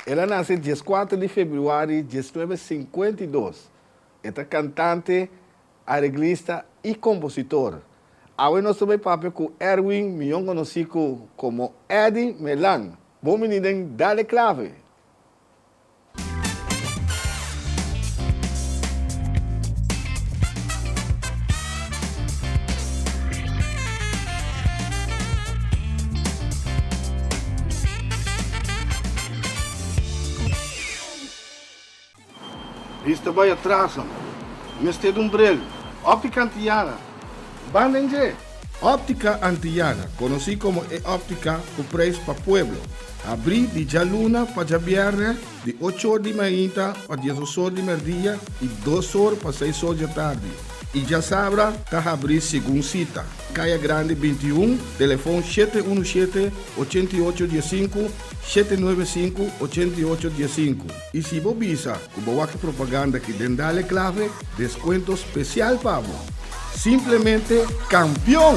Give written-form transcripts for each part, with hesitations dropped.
Ela nasceu dia 4 de fevereiro de 1952. É cantante, arreglista e compositor. Agora nós também papel com Erwin, melhor conhecido como Eddie Melan. Bom menino, dale clave. Isto vai atrás, mestre de umbrello. Óptica Antillana. Bandenge. Óptica Antillana, conocido como óptica com preço para pueblo. Abri de Jaluna para Viernes, de 8 horas de manhã a 10 horas de meio-dia e 2 horas para 6 horas da tarde. E já sabra, está abrir segunda cita. Caia Grande 21, telefone 717-8815, 795-8815. E se você visa, como propaganda que dentro clave, desconto especial para você. Simplesmente campeão!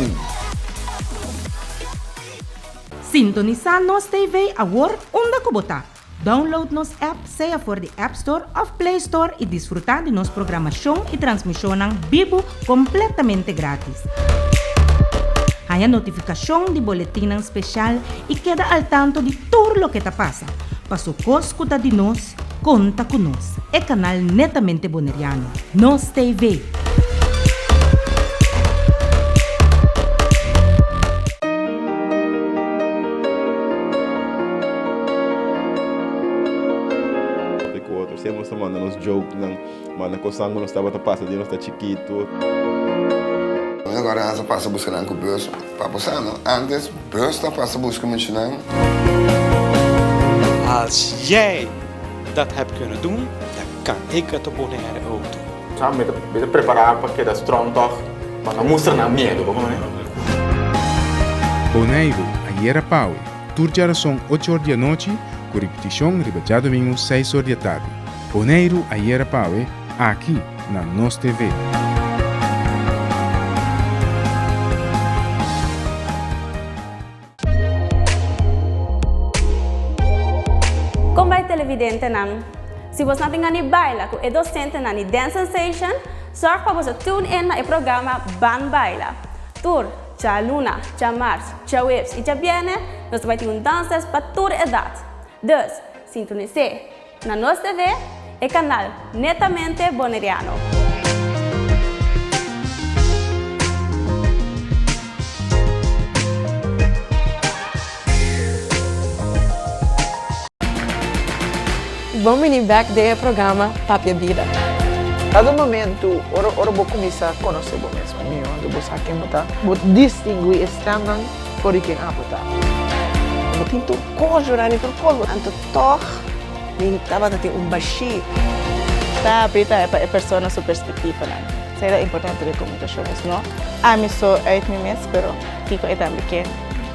Sintonizar nos TV agora onde kubota. Download nos app, seja for the App Store of Play Store e desfrutar de nossa programação e transmissão vivo completamente grátis. Há notificação de boletim especial e queda al tanto de tudo o que passa. Para escuta de nós, conta conosco. É canal netamente boneriano. Nos TV. Sempre nos manda nos jokes, manda coisa que nós estava passando, nós está chiquito. Agora essa passa buscando com o bus para passar, não? Antes, bus está passa buscando muito, não? Als jij dat hebt kunnen doen, dan kan ik het op Bonaire ook doen. Samen met preparar para que da strong toch, maar dan moest er naar medo, Bonaire, ayer a Pau, turjar son 8 horas da noite, com repetição riba domingo 6 horas da tarde. Bonaire, ayer a Pau, aqui na Nos TV. Televidente não. Se você não tem nem baila, com o docente na Dance Sensation, sorte para você tune in na programa Ban Baila. Tour, tja Luna, tja Mars, tja Waves e tja Viene, nós vamos ter danças para toda idade. Dus, sintonize na Nos TV, o canal netamente boneriano. Vamos vir back do programa Papia Vida. Cada momento, ora vou começar a conhecer o mesmo. Eu vou saber quem está. Vou distinguir estranho por quem está. Vou tentar conjurar e tudo. Anto toch, nem estava tendo baixi. Tá, Brita é pessoa sua perspectiva, né? Isso é importante de comunicação, não? A mim só é de mim mesmo, pero fico é também que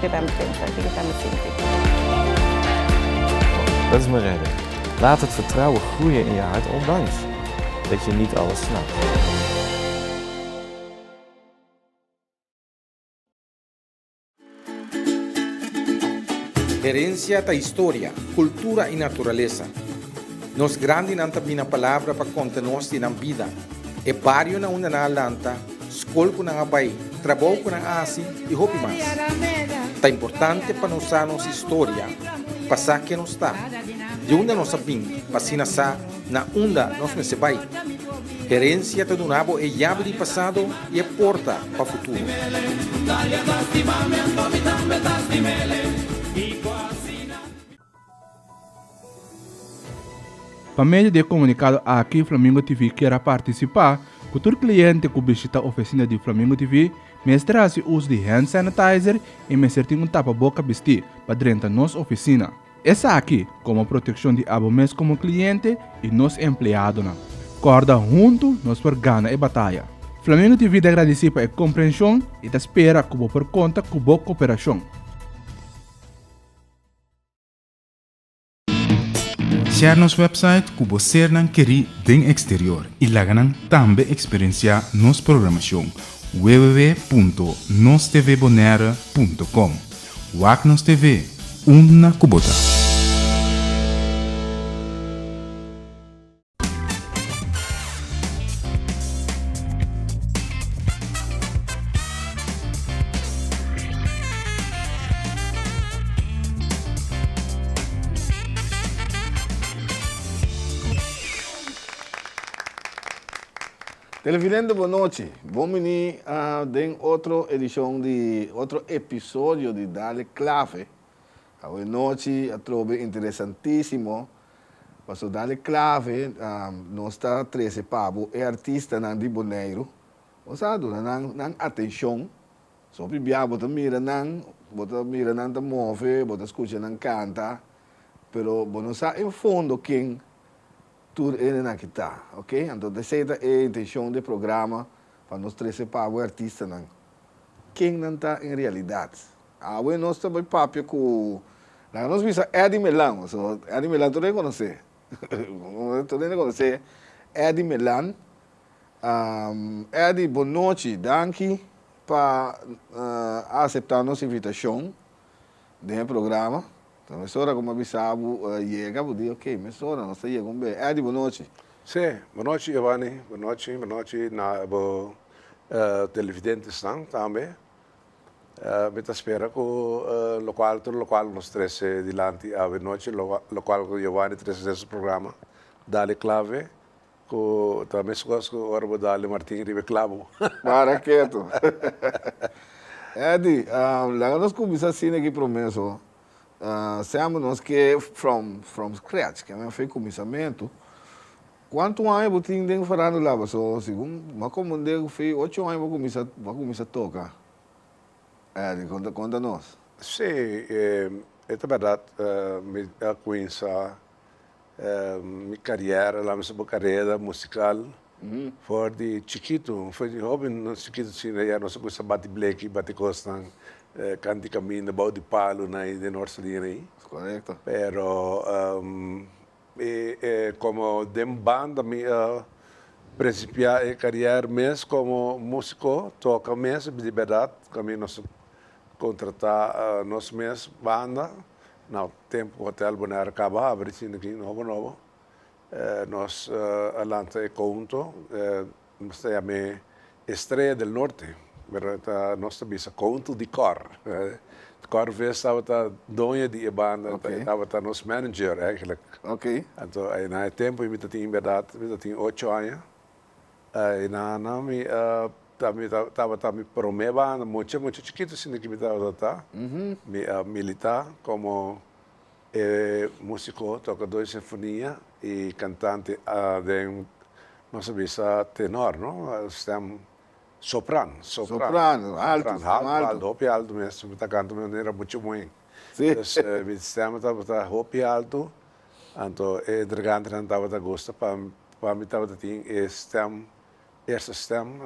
também pensa, fico também sinto. Dat is mijn reden. Laat het vertrouwen groeien in je hart, ondanks dat je niet alles snapt. Herencia da história, cultura e natureza. Nos grande nanta bina palavra para conta-nos de vida. E barrio na una na lanta, escola com na abai, trabalho com na asi e hopi mais. Tá importante para nós a nossa história, passar que nos está. De onde nós sabemos, passina sa na onda nós me sebai. Herência do nabo é chave de passado e é porta para o futuro. Para meio de comunicado aqui Flamingo TV quer participar, o todo cliente que visita a oficina de Flamingo TV, mestre uso de hand sanitizer e mestre um tapa-boca vestir para dentro da nossa oficina. Essa aqui, como proteção de abomés como cliente e nos empleados. Corda junto, nós por gana e batalha. Flamingo TV agradece pela compreensão e espera que por conta com boa cooperação. Share nosso website que você não quer den exterior e lá também experienciar nossa programação www.nostvbonaire.com. WAC Nos TV, uma cubota. Televidente, boa noite. Vamos venir de outro episódio de Dale Clave. Boa noite, trovo interessantíssimo. Mas o Dale Clave, nós está 13 pavo, é artista na de Bonaire. Ou seja, não atenção. Só bibia, bota mira não te move, bota escuta não canta. Pero, não sabe em fundo quem tur ele na kita, ok? Então, essa é a intenção do programa para nós 13 pavo artista não. Quem não está em realidade? Nós estamos papo com nós vimos Eddie Melan, Eddie Melan tu reconhece? Tu reconhece Eddie Melan? Eddie, boa noite, danke para aceitar nossa invitação do programa. Então, mesora como avisava, chega, eu digo, ok, mesora, nós chegamos bem. Eddie, boa noite. Sim, boa noite, Giovanni. Boa noite na televidentes também. Me espera que o local nós três dilante a noite, local que Giovanni traz esse programa, Dale Clave, que também se gosta que o Orbo Dale Martin Ribe Clavo. Para quieto. Eddie, lá nós começamos assim aqui promesso. Sabemos nós que from scratch, que é feito começamento. Quanto anos você tem falando lá? Segundo, mas como eu fiz 8 anos para começar a tocar. Conta-nos. Sim, é verdade. Eu conheço minha carreira, a minha carreira musical. Foi de chiquito, foi de jovem, chiquito, sim, nós começamos a bater black, bater costa, cantar caminho, baú de palo, de norte de correto. Pero, como de banda, principiar a carreira mesmo como músico, toca mesmo, de verdade, caminho nós contratar nós mesmos banda, no tempo o Hotel Bonaire acaba, abrir aqui novo. Nós alanta e conto, nós temos Estrela del Norte, nós temos conto de cor. Cor vez estava dona de banda, estava nosso manager eigenlijk. Ok. Então, aí na tempo eu tinha verdade, eu tinha 8 anos, e na me estava me promeva muito chiquito assim que me estava militar como músico, tocador de sinfonia e cantante de não sabia tenor, não? Estamos soprano, alto mesmo, está cantando de maneira muito boa. Sim. Então, estava hopi alto, então entregante não estava gosto para mim estava tinha eerste stem,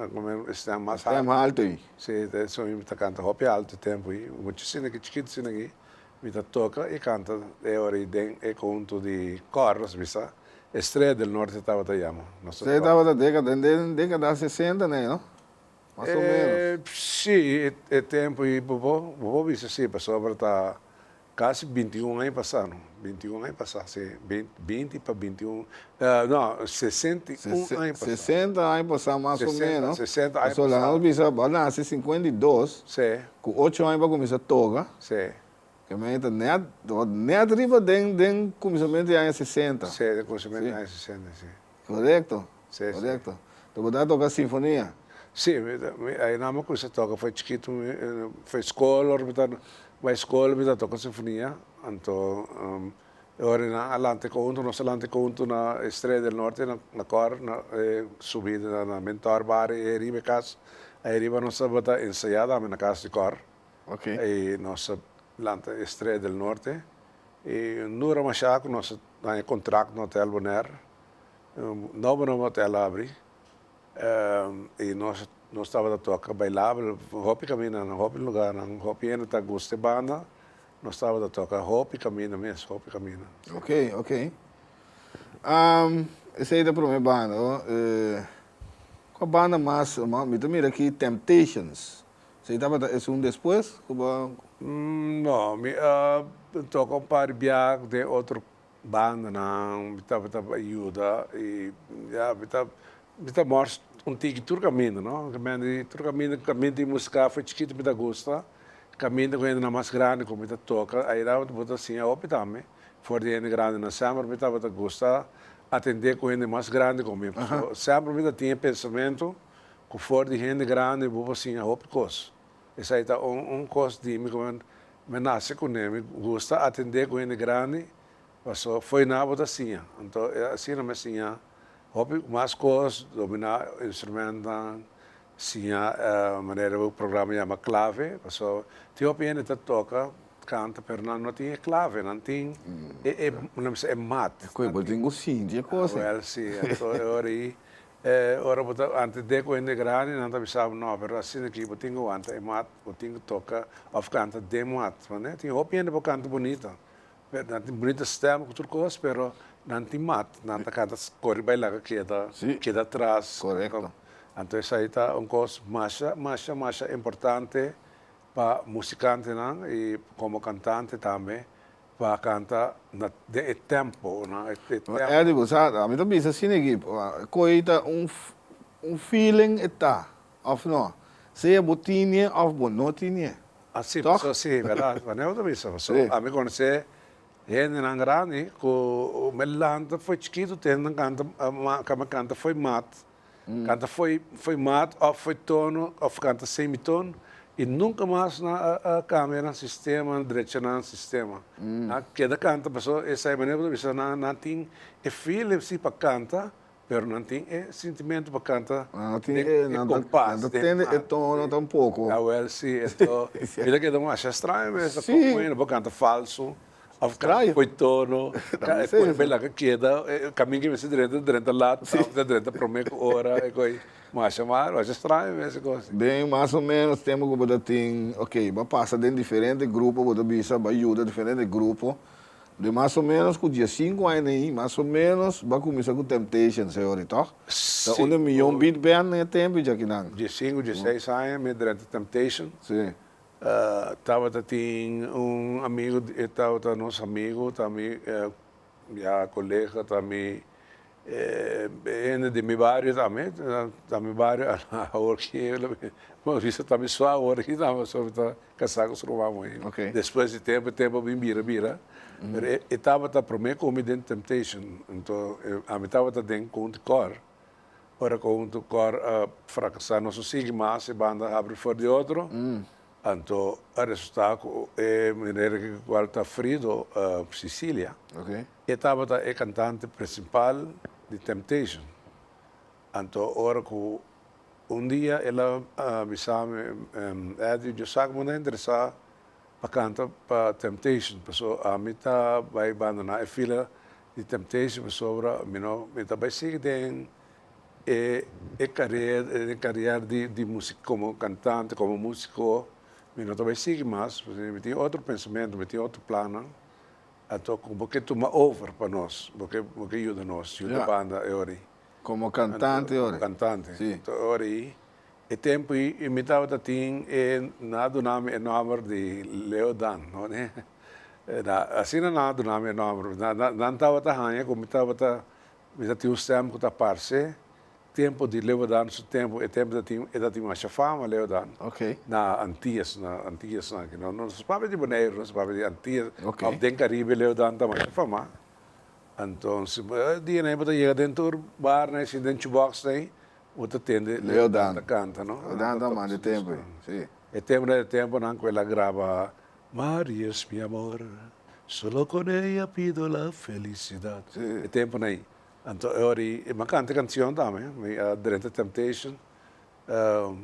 stem mais alto. Sim, então eu está cantando hopi alto tempo aí, muito assim que chiquito assim aqui. Me toca e canta ora e conto di Corros, bisa. Estrela del Norte estava tayamo. Você estava da década 60, né, não? Mais ou menos. Sim, é tempo e vou bisa sim, passou para quase 21 anos passaram. 21 anos passaram, sim, 20 para 21. Não, 61 anos passaram. 60 anos passaram mais ou menos. 60 anos passaram. Nós bisa, nasce 52. Sim. Com 8 anos para começar a tocar. Sim. Que nem arriba de começamento de anos 60. Sim, começamento de anos 60, sim. Correto? Sim, correto. Então, você toca sinfonia? Sim, aí na minha coisa toca, foi chiquito, foi escola, vai escola, me toca sinfonia. Então, agora na alante conto na Estrela del Norte, na cor, na subida na mentor bar e riba casa. Aí riba nós estava ensaiada na casa de cor. Ok. Aí nós Lanta Estrela del Norte e Nura Machaco nós temos contrato no Hotel Bonaire, novo hotel abre e nós estava a tocar bailável, hopi caminha, hopi lugar, hopi ainda está gosto de banda, nós estava a tocar hopi caminha mesmo, hopi caminha. Ok. Essa aí é para minha banda, qual banda mais, me mira aqui Temptations. Você estava é depois? Não, toco um par de outra banda, não, estava ajuda e estava morto tig turcaminho, não? Caminho de música foi chiquito, me gosta. Caminho quando na mais grande, como me toca, aí dava botar assim, a optar me. For de grande na summer, me estava gosta. atender com gente mais grande comigo. So, sempre eu tinha pensamento que for de gente grande, vou assim, a outra coisa. Essa aí tá coisa de mim, como me nasce com ele, gosta de atender com gente grande, mas foi na boa assim. Então, assim, não me assim, mais coisas, dominar instrumentos, sim, a maneira o programa chama clave, mas tinha a gente toca, canta, mas não tinha clave, não tinha, é mate. Coisa, tem sim, tinha coisa. Well, sim, então, ora, antes de com gente grande, não sabia, não, mas assim aqui, eu tenho ante, é mate, eu tenho toca, ou canta de mate, né? Tinha a gente canta bonita, não tem bonita stem, outra coisa, mas não tem mate, não canta, corre bailar queda atrás. Correto. Então, isso aí está coisa mais importante para musicante e como cantante também, para cantar de tempo. É, digo, sabe, a mim também é assim, coisa feeling está, ou não, se é botinha ou não tinha. Assim, sim, verdade, mas eu também sei. A mim conhece gente não grande, que o melanta foi chiquito, canta foi mate. Canta foi mate, ou foi tono, ou canta semitono, e nunca mais na câmera, sistema, direcional sistema. Cada canta, pessoa, essa é a maneira de não tem feeling assim para cantar, mas não tem sentimento para cantar. Não tem compás. Não tem tono tampouco. Ah, well, sim, então, ele que é mais estranho, mas para cantar falso. Foi tono, foi bela que queda, caminho que você direito lá, direito para mim hora, mas chamar, acho estranho essa coisa. Bem, mais ou menos temos que botar tem, ok, vai passar dentro de diferentes grupos, botar bisa, vai ajudar diferentes grupos, de mais ou menos com dia 5 anos aí, mais ou menos vai começar com Temptation, senhor, tá? Então, onde milhão beat band né tempo já que não. Dia 5, dia 6 anos, me direito Temptation. Sim. Estava tinha amigo, estava nosso amigo, também minha colega, também de meu bairro também bairro, a hora que mas isso também só a hora que estava só casado com os romanos. Depois de tempo bem bira. E estava para mim como dentro Temptation, então a mim estava dentro com o cor. Ora com o cor fracassar, não se sigue mais, a banda abre fora de outro. Então, o resultado é maneira que qual está Frido, Sicília. E estava a cantante principal de Temptation. Então, ora que dia ela me chama, eu sabe muito interessado para cantar para Temptation. Pessoal, a mim tá vai abandonar a fila de Temptation, pessoal, me tá vai seguir carreira de música como cantante, como músico. Eu não talvez siga mais, eu tinha outro pensamento, eu tinha outro plano. Então, porque toma over para nós, porque ajuda nós, ajuda a banda, como cantante, como cantante. Sim. Então, e tempo, eu me estava tinha nada nome de Leo Dan, não é? Assim não nada nome não estava tahanha, como estava tinha o tempo que está parce. Tempo de Leodan, tempo tinha uma fama Leodan. Na Antillas, não se sabe de Bonaire, não se sabe de Antillas. Tem Caribe Leodan também fama. Então, dia nem para chegar dentro do bar, né, se dentro do box aí, você atende Leodan canta, não? Leodan também de tempo, sim. E tempo não que ela grava Marias, mi amor, solo con ella pido la felicidad. E tempo nem. Então, eu canto canção também, durante a Temptation, eu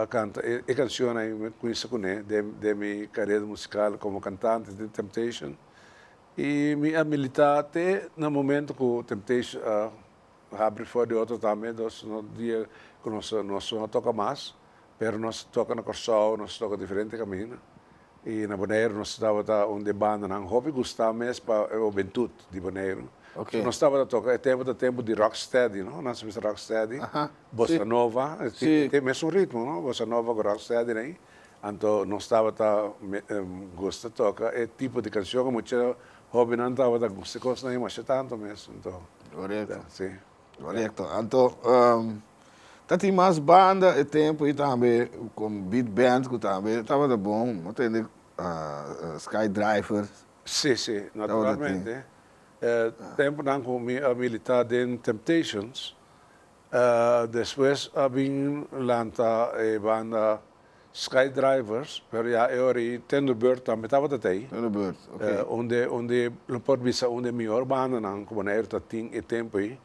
canto a canção aí, conheço com ele, de minha carreira musical como cantante de Temptation. E minha militar até no momento que o Temptation abre fora de outro também, no dia que nós não toca mais, mas nós toca na Corsol, nós toca diferente caminho. E na Bonaire nós estava onde banda, não hobby gostava mesmo para a juventude de Bonaire. Nós estávamos a tocar, tempo de rocksteady, não? Nós somos rocksteady, bossa nova, tem mesmo ritmo, não? Bossa nova com rocksteady, né? Então, nós estávamos a gostar de tocar, é tipo de canção que muitos hobby não estava a gostar de coisa, mas é tanto mesmo, então. Correto. Sim. Correto. Então, tem mais banda e tempo e também com beat band que também estava bom, não tem Skydrivers. Sim, naturalmente. tempo não com militar de Temptations, depois abing lanta banda Skydrivers, pero já eu ori Thunderbird também estava até. Thunderbird, ok. Onde não pode bisa onde melhor banda não, como na era ting e tempo aí,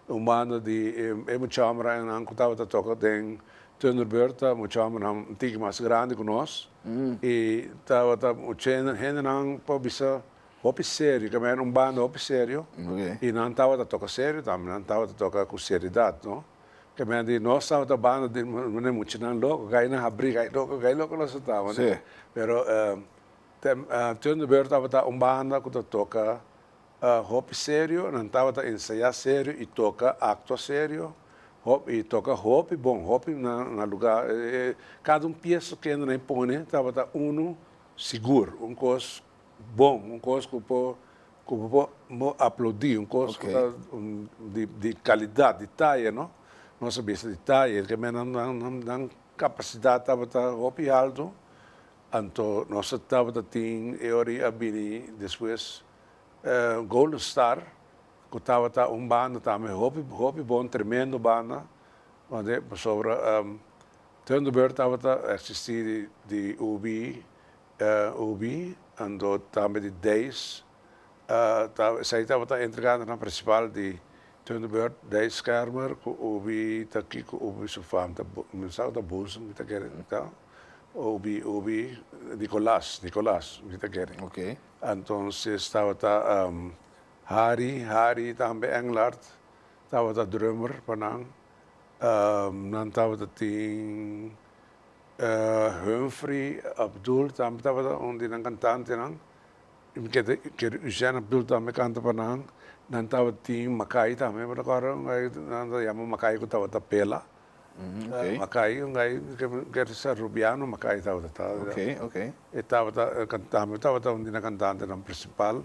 banda de muito chamra não que estava a tocar tem Thunderbird, muito chamra um tique mais grande que nós, e estava o chena gente não pode bisa hop sério, que era banda hop sério, e não estava a tocar sério também, não estava a tocar com seriedade, não? Que nós estávamos a banda de muito não louco, gai na abrir, gai louco nós estávamos, né? Pero Thunderbird estava banda que toca hop sério, não estava a ensaiar sério e toca acto sério, e toca hop bom, hop na lugar, cada peça que ainda não impõe, estava seguro, coisa bom, coisa que pode aplaudir, coisa de qualidade, de taia, não? Nossa bisa de taia, que não capacidade estava hop alto, então nós estava tem eori abini depois Golden Star, que estava banda também hop bom, tremendo banda, onde sobre Thunderbird estava assistir de UB, então também de Days, saya estava entregando na principal de Thunderbird, Days Schermer, que UB aqui, que UB sofam, mensal da bolsa, me tá querendo, então UB Nicolás, me tá querendo. Ok. Então estava Harry também Englert, estava drummer panang, não estava tem Humphrey Abdul também estava onde não cantante não, que Eugene Abdul também canta panang, não estava tem Makai também, mas agora não chama Makai que estava pela, Makai que ser Rubiano Makai estava Ok. Estava onde não cantante não principal.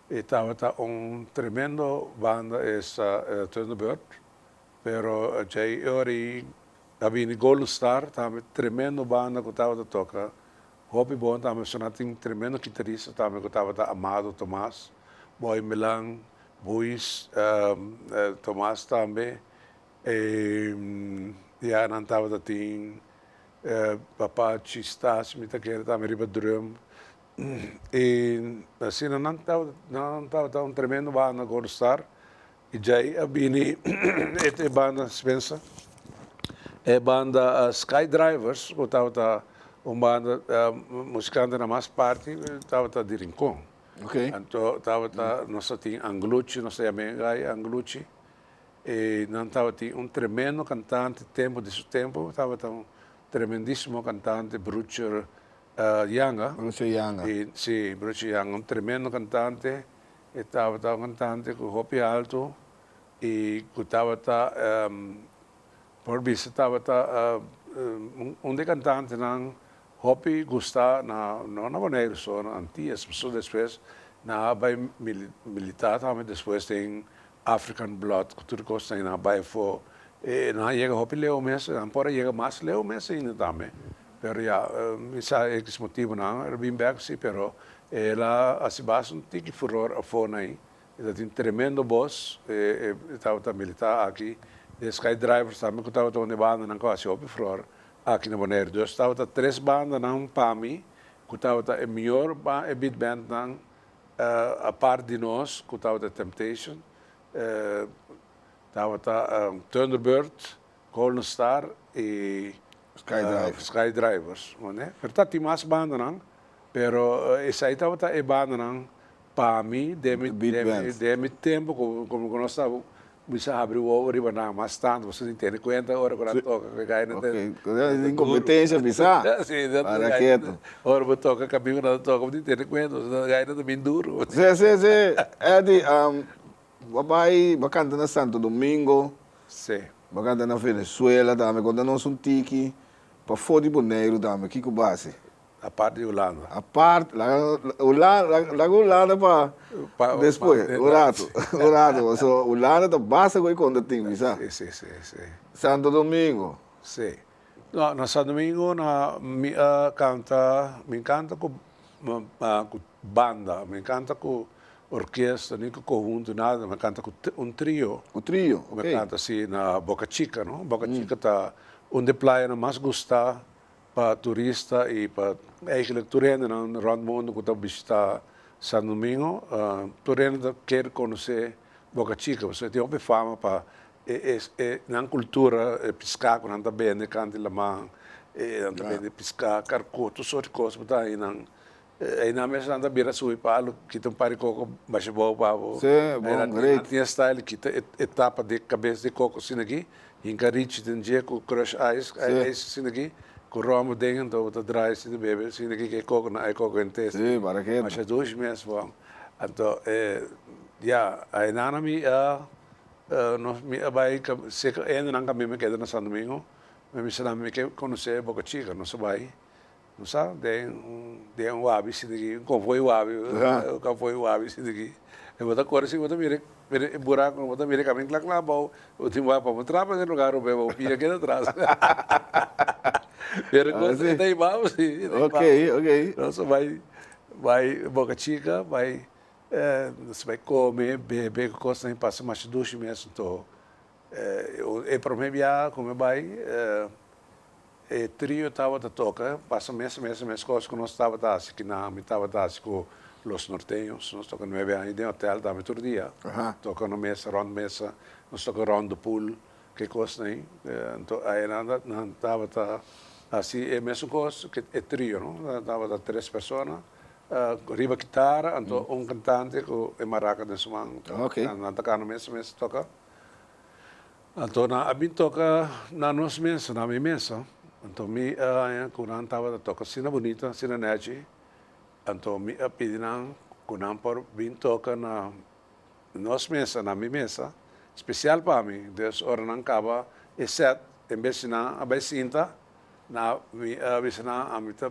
Estava tremendo banda essa Thunderbird, pero jay ori abini Golden Star, também tremendo banda que estava a tocar. Hobby bom também sonating tremendo guitarrista também que estava Amado Tomás, Boy Milan, Buis, Tomás também, já não estava ting Papa Chistas, me tá querendo também riba drum. E assim não estava tremendo banda Golden Star e já abini esta banda Spencer banda Skydrivers que estava banda musicante na mais parte estava de Rincon. Então estava nós tinha Anglucci, nós chamamos Anglucci e não estava tinha tremendo cantante tempo desse tempo estava tremendíssimo cantante Brucher Yanga. Bruce Yanga. Sì, Bruce Yanga, un tremendo cantante, e estava un cantante con hobby alto, e estava por visto estava un cantante non hobby gusta non maneira só antias, só depois na vai militar também depois tem African Blood, que tudo gosta na vai for na chega hobby leo mês, ampora chega mais leo mês ainda também. Pero ja, isa esse motivo não, era bem back sim, pero ela a se basa um tique furor a fona aí, ela tem tremendo boss, estava militar aqui, de Skydrivers também que estava onde banda não quase houve furor aqui na Bonaire, então estava três bandas não para mim, que estava a melhor beat band não a par de nós, que estava a Temptation, estava Thunderbird, Golden Star e Skydrivers, né? Verdade, tem mais banda não, pero essa aí estava a banda não para mim, de tempo como nós estávamos bisa abrir o ovo riba não, mas tanto você entende conta agora quando toca que cai na tem competência bisa. Para quieto. Ora vou tocar caminho não toca, você entende conta, cai na bem duro. Sim. Eddie, vai canta na Santo Domingo. Sim. Vai canta na Venezuela também, quando nós tiki. Para fora de Bonaire também, que base? A parte de Holanda. A parte, Holanda para depois, Horato. So Holanda da base que quando tem, sabe? Sim. Santo Domingo. Sim. No, na Santo Domingo me encanta com banda, me encanta com orquestra, nem com conjunto, nada, mas canta com um trio. O trio, Mas ok. canta assim na Boca Chica, não? Boca Chica está onde a praia mais gosta para turista e para eigenlijk turista no rond mundo que está visitar São Domingo, turista quer conhecer Boca Chica, você tem uma fama para na cultura pescar quando anda bem, canta lá man, anda bem pescar, carco, tudo sorte coisa, tá aí não. Aí na mesa anda beira sui palo, que tem pare coco, baixa boa pavo. Sim, bom, great. Tinha style que etapa de cabeça de coco assim aqui, encarite tem dia com crush ice assim aqui, com romo dentro, então tá dry assim de bebê, assim aqui que coco na coco em teste. Sim, para que? Mas é 2 meses bom. Então, aí na mi nós me vai se ainda não caminho me queda na São Domingo, me será me que conhecer Boca Chica, não se vai. Não sabe? Tem wabi se daqui, convoio wabi, o convoio wabi se daqui. Eu vou dar cor se vou dar mire buraco, vou dar mire caminho lá lá bom, o time vai para mostrar para o lugar o bebo pia aqui atrás. Pero coisa daí vamos sim. Ok. Nossa vai Boca Chica, vai você vai comer, beber, coisa nem passa mais 2 meses então. Eu para mim já como vai e trio estava a tocar, passa mês, coisas que nós estava assim, que na me estava assim com os norteños, nós tocamos 9 anos de hotel, dava todo dia, toca na mesa, round mesa, nós tocamos round do pool, que coisa nem, então aí não estava assim, é mesmo coisa que é trio, não, estava 3 pessoas, riba guitarra, então cantante com maraca desse man, não toca na mesa toca, então na abin toca na nossa mesa, na minha mesa. Então, quando estava toca cena bonita, cena nete, então me pediram quando por vir tocar na nossa mesa, na minha mesa, especial para mim. Deus ora não acaba e set, em vez de na abecinta, na vez na a mita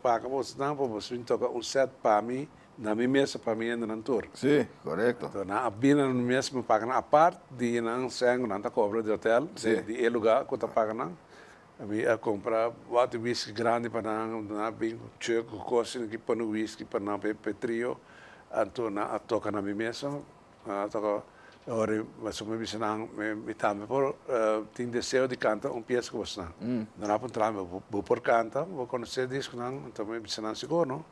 paga você não para você vir tocar set para mim, na minha mesa para mim ainda não tour. Sim, correto. Então, na abina no mês me paga na parte de não sangue não tá cobra de hotel, de lugar que tá paga não. A comprar outro whisky grande para na bem choco coisa que para no whisky para na petrio então na toca na minha mesa toca ora mas me visão me também por tem desejo de cantar peça que você não há para entrar vou por cantar vou conhecer disco não então me visão seguro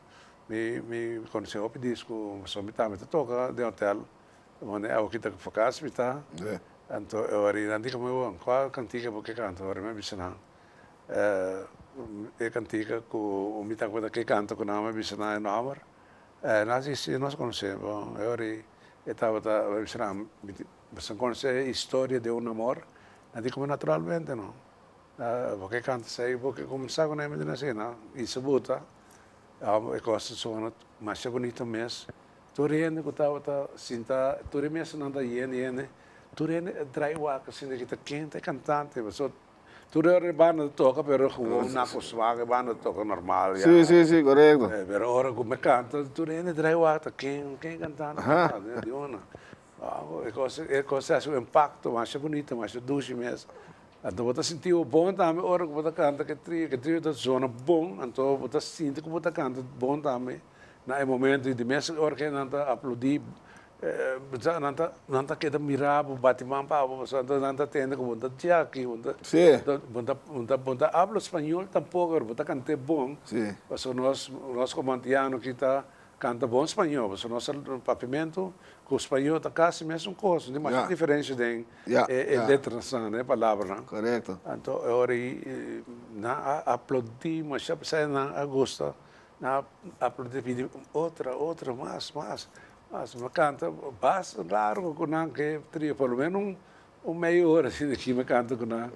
me conhecer o disco só me também toca de hotel onde é o que tá focado me tá então ora não digo meu qual cantiga porque canto ora me visão cantiga com o mita coisa que canta com nome bisna no amor nós conhecemos eu estava bisna você conhece a história de amor não como naturalmente não porque canta sei porque começar com ele assim não isso bota a coisa são mais bonita mesmo tu rende que estava sinta tu mesmo não está iene tu rende draiwa que assim que tá quente cantante você tu ora banda toca pero una cosa banda toca normal ya. Sí, correcto. Pero ora come canta tu rende draiwata quem cantando de uma é coisa é um impacto mais bonito mais 2 meses então você sentiu bom também ora que você canta que trio da zona bom então você sente que você canta bom também na momento de mês ora que não tá aplaudir nanta kita mirabo batiman pa so nanta tende como nanta tiaki nanta hablo espanhol tampoco nanta cante bom so nós como antiano kita canta bom espanhol so nós papimento com espanhol tá quase mesmo coisa não mais diferença de letras né palavra correto então ora na aplaudir mas já precisa na agosto na aplaudir outra mais mas me canta baixo largo com não que trio pelo menos meia hora assim daqui me canta com não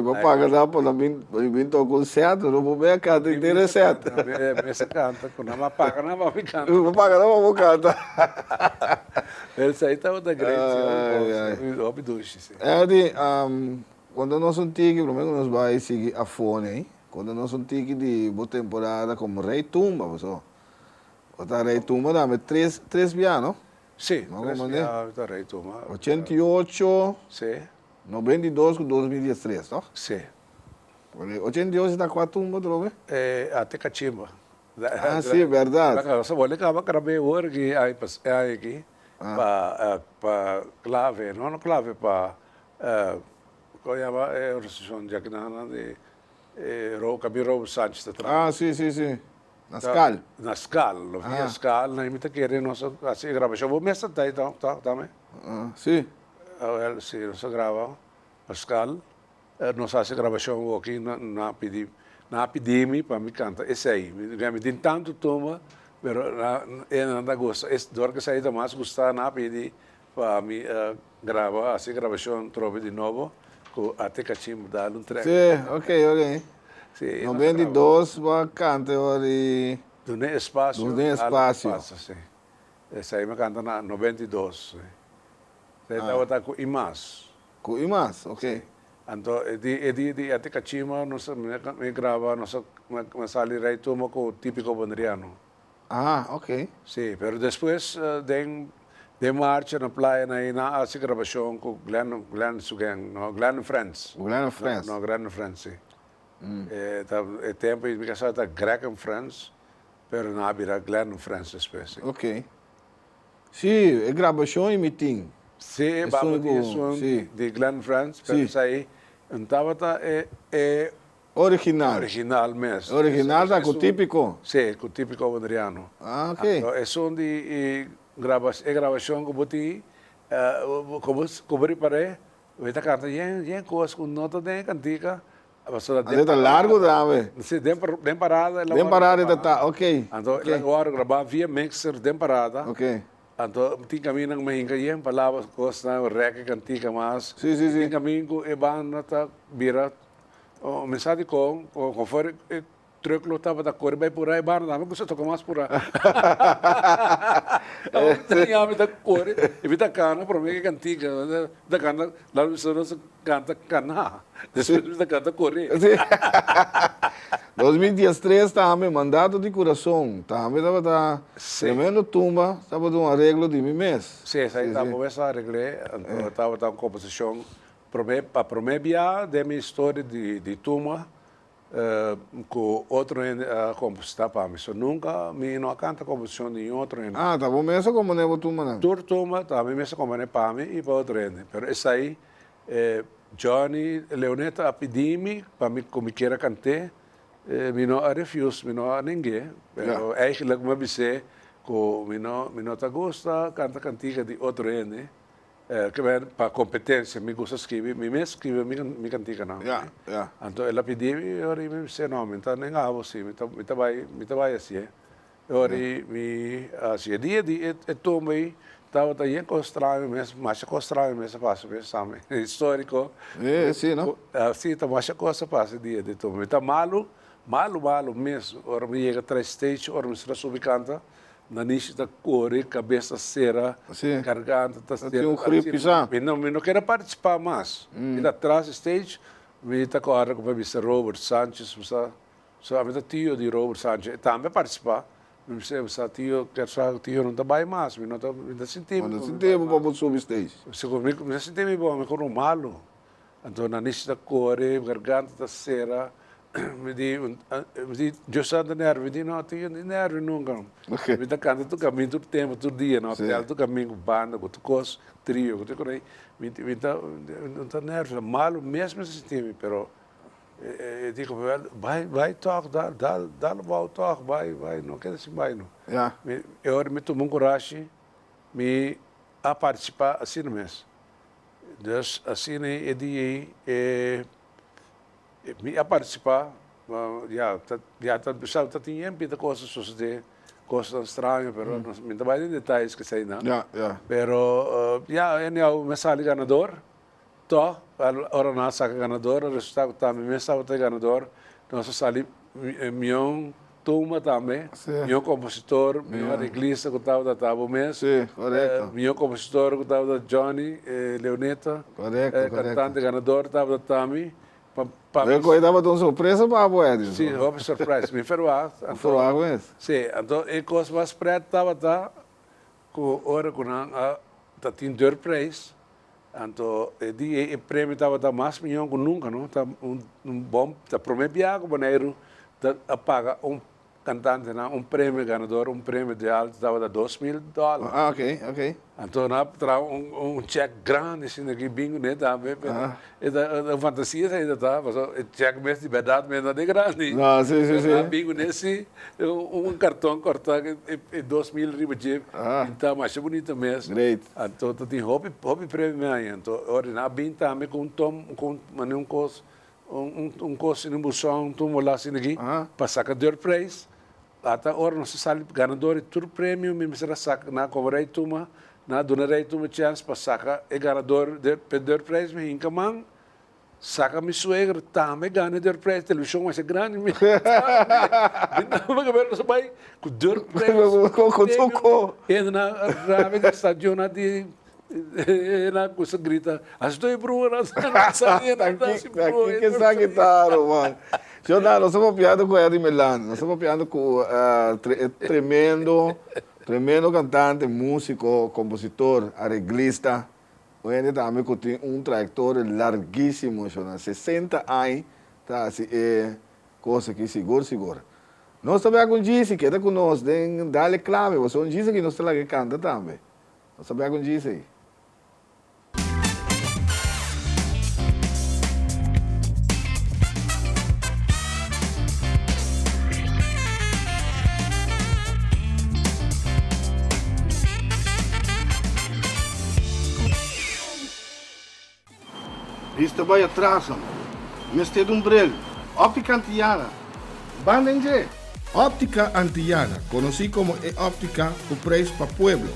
vou pagar lá por não vim com certo não vou ver canta inteira certo me canta com não me paga não me canta vou pagar não vou cantar ele sai tá da grande obduche quando nós um tique pelo menos nós vai seguir a fone hein quando nós um tique de boa temporada como Rei Tumba pessoal o Rei Tumba dá-me 3 pianos? Sim, 3 pianos da Rei Tumba. 88, sim. 92 com 2013, não? Sim. 88 está com a tumba, trobe? Até Cachimba. Ah, sí, verdad. Sa boleh ka ba grabe work ay aqui pa clave, no clave pa a organização de aqui de Camilo Sanchez de Ah, sí. Na Scal. Na Scal, lo via Scal, na imita querer nossa assim gravação. Vou mesmo tá também. Sí. Sim, nós grava a Scal. Nós faz gravação aqui na pedimi para me cantar. Esse aí, me tem tanto toma, pero nada gosta. Esse dor que saída mais gostar na pedi para me gravar, assim gravação trove de novo, com até cachimbo dar track. Sí, ok. Sí, 92 va cante ori. Dune espaço. Sim. Esse aí me canta na 92. Você estava com Imas. Com Imas, ok. Então, até cachimbo, nós me grava, nós sali rei toma com o típico bandriano. Ah, ok. Sim, pero depois de marcha na praia na a gravação com Glenn Sugang, no Glenn Friends. Glenn Friends. No Glenn Friends, sim. É tempo em que está Greg Friends, pero na abira Glenn Friends depois. Ok. Sim, é gravação e meeting. Sim, vamos de Glenn Friends, pero aí estava original mesmo. Original da com típico. Sim, com típico bandriano. Ah, ok. É som de gravação que boti como reparei, vai tá canta yen coisa com nota de cantica. Até largo dave. Sim, dem parada. Dem parada tá, ok. Então, agora gravar via mixer dem parada. Ok. Então, tem caminho na minha yen palavras coisa na rec cantica mas. Sim. Tem caminho e banda tá vira mensagem com conforme truque lutava da cor vai por aí barra não gosto tocar mais por aí tem a da cor e vida cana para mim que cantiga da cana lá no seu canta cana depois da canta correr 2013 também mandado de coração também estava tremendo tumba estava de um arreglo de mim mês sim estava essa arreglo estava com composição para promebia de minha história de tumba com outro compositor para mim. Nunca me não canta composição de outro ende. Ah, tá bom mesmo como não tumba não. Tur tumba também mesmo como não para mim e para outro ende. Pero essa aí Johnny Leoneta a pedir-me para mim como queira cantar, me não a refuse, me não a ninguém. Pero eigenlijk me disse que me não tá gosta canta cantiga de outro ende. Que para competência, me gosta de escrever, me escreve, me cantica não. Então ela pediu e eu me disse não, então nem há você, me vai assim. Eu me assim dia de tomei estava aí construindo mesmo, mas construindo mesmo passa mesmo histórico. Sim, não? Assim tá mais coisa passa dia de tomei, tá malo mesmo. Ora me chega 3 stage, ora me será subicanta. Na niche da cor, cabeça cera, garganta, tá tem um gripe já. Não quero participar mais. E atrás stage, me tá com a hora com o Mr. Robert Sanchez, só a minha tio de Robert Sanchez, também participar. Me disse, o tio, tio não tá bem mais, me não tá sentindo. Não sentimos para subir stage. Me senti bom, me corro malo. Então na niche da cor, garganta, tá cera. Me di Josan da nervi di no ti nervi nunca me da canta tu caminho todo tempo todo dia no hotel tu caminho banda com tu cos trio com tu corei me tá nervi malo mesmo esse time pero digo vai toque dá o toque vai não quer assim vai não eu me tomo coragem me a participar assim mesmo dus assim é de me a participar, já tinha muita coisa suceder, coisas estranhas, pero não vai em detalhes que sei não. Pero me sali ganador, to, ora na saca ganador, o resultado também me estava ganador, nós sali meu turma também, meu compositor, meu arreglista que estava da Tabo Mês, meu compositor que estava da Johnny Leoneta, cantante ganador estava da Tami. Eu cuidava de uma surpresa para a boa. Sim, uma surpresa. Me ferroar. Ferroar mesmo? Sim, então, a coisa mais preta estava com hora com a tinha dor preço. Então, o prêmio estava mais milhão que nunca, não? Tá bom, tá promebiado, maneiro, a paga cantante na prêmio ganador, prêmio de alto, estava de $2,000. Ok. Então, trau cheque grande, assim, aqui bingo, né, também. A fantasia ainda tá, mas o cheque mesmo de verdade, mesmo de grande. Não, sim. Bingo nesse, cartão cortado e $2,000 riba de. Então, mas é bonito mesmo. Great. Então, tem hobby prêmio aí. Então, ordenar bem também com um coisa, coisa no bução, lá assim aqui, para sacar door prize. Até hora não se sabe ganador de todo prêmio, mesmo será saca na cobrei tuma, na donarei tuma chance para sacar e ganador de door prize, me incamang saca me suegra também ganha door prize, televisão mais grande, me não me cabelo só vai com door prize, com e na rave de estádio na de na coisa grita, as dois brunas, aqui que sabe guitarra, mano. Nós estamos piando com Eddie Milan, nós estamos piando com tremendo cantante, músico, compositor, arreglista. Ele também tem trajetória larguíssimo, 60 anos, tá assim, coisa que seguro. Nós também com Gizzy, que está conosco, dá-lhe clave, você é um Gizzy que nós está lá que canta também. Nós também com Gizzy. Isto vai atrás, mestre de bril. Óptica Antillana. Bandenje. Óptica Antillana, conocido como óptica o preço para pueblo.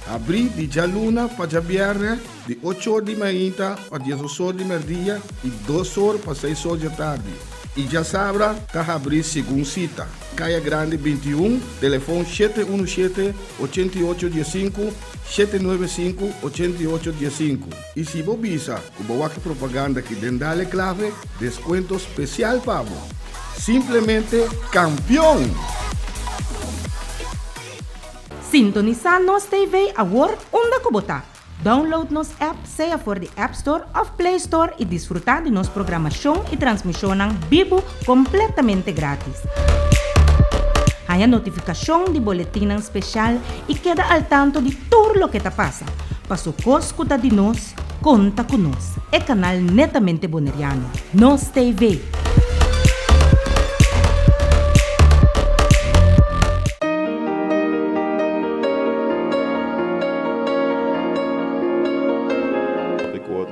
Abri de Jaluna para viernes, de 8 horas de manhã a 10 horas de meio-dia e 2 horas para 6 horas da tarde. E já sabra, está abrir segundo cita. Caia Grande 21, telefone 717-8815, 795-8815. E se você visa, como a propaganda que dendale clave, descuento especial para você. Simplesmente campeão! Sintonizar nos TV agora onde kubota. Download nos app, seja for the App Store of Play Store e desfrutar de nossa programação e transmissão vivo completamente grátis. Há notificação de boletim especial e queda al tanto de tudo o que está passa. Passo coscuta de nós, conta com nós. É canal netamente boneriano. Nos TV.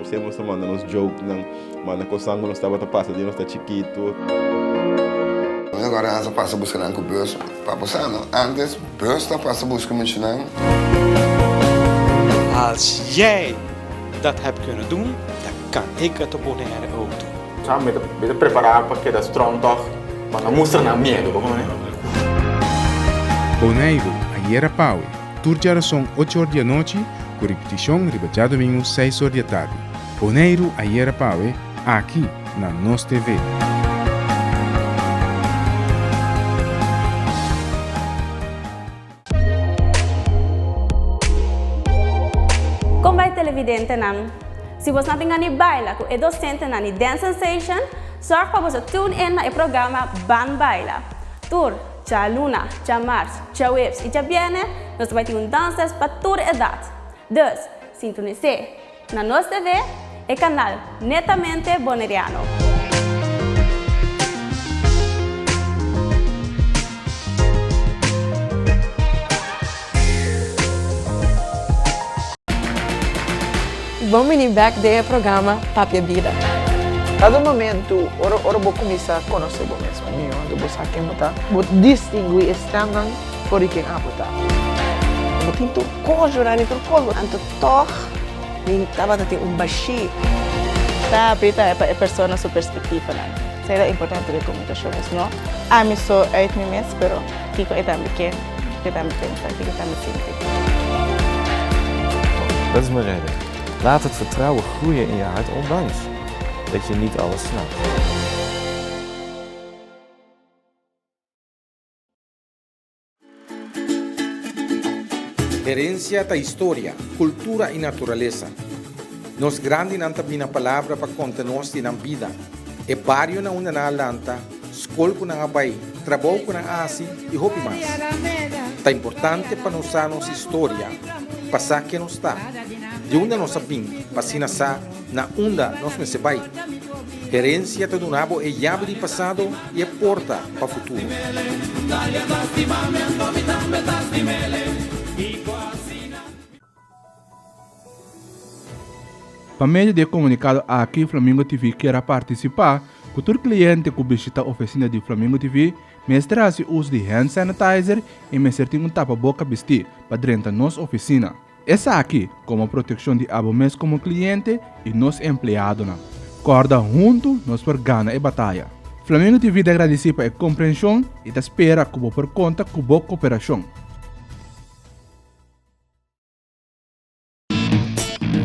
Sempre estamos mandando uns jokes, manda coçando, não estava passando, não está chiquito. Agora, nós passa buscando com o bus, para passar, não? Antes, o bus está passa buscando muito, não? Als jij dat hebt kunnen doen, dan kan ik het op Bonaire ook doen. Já me preparar para que da strong toch, mas não mostra na medo, como né? Bonaire, ayer Pau, turjara são 8 horas da noite, com repetição ribajado domingo 6 horas da tarde. Bonaire, ayer Pau, aqui na Nos TV. Como vai televidente não? Se você não tem ani baila com é docente na ni Dance Sensation, sorg para você tune in na programa Ban Baila. Tour, cha Luna, cha Mars, cha Waves e cha Viene, nós vai ter danças para toda idade. Dus, sintonize na Nos TV, é canal netamente boneriano. Vamos ir back do programa Papia Vida. Cada momento, ora vou começar a conhecer o mesmo. Eu vou saber quem está. Vou distinguir estando por quem está. Eu tenho coisa lá dentro do colo. Então, toch, nem estava tendo baixi. Tá, Brita é pessoa na sua perspectiva, né? Isso é importante de comunicação, não? A mim só é me mesmo, pero Kiko é também que também pensa, Kiko também sente. Dat is mijn reden. Laat het vertrouwen groeien in je hart, ondanks dat je niet alles snapt. Herencia da história, cultura e natureza. Nos grande nanta bina palavra para conta nos na vida. E barrio na una na lanta, escola com a pai, trabalho com a asi e roupa mais. Tá importante para nós nossa história, passar que não está. De onde nós sabemos, passina sa na onda nós me se vai. Herência de um abo é chave de passado e é porta para o futuro. Para meio de comunicado aqui, Flamingo TV quer participar. Todo cliente que visita a oficina de Flamingo TV, mestre uso de hand sanitizer e mestre um tapa-boca vestir para dentro da nossa oficina. Essa aqui, como proteção de abomés como cliente e nos empleados. Corda junto, nós por gana e batalha. Flamingo TV te agradece por a compreensão e te espera como por conta com boa cooperação.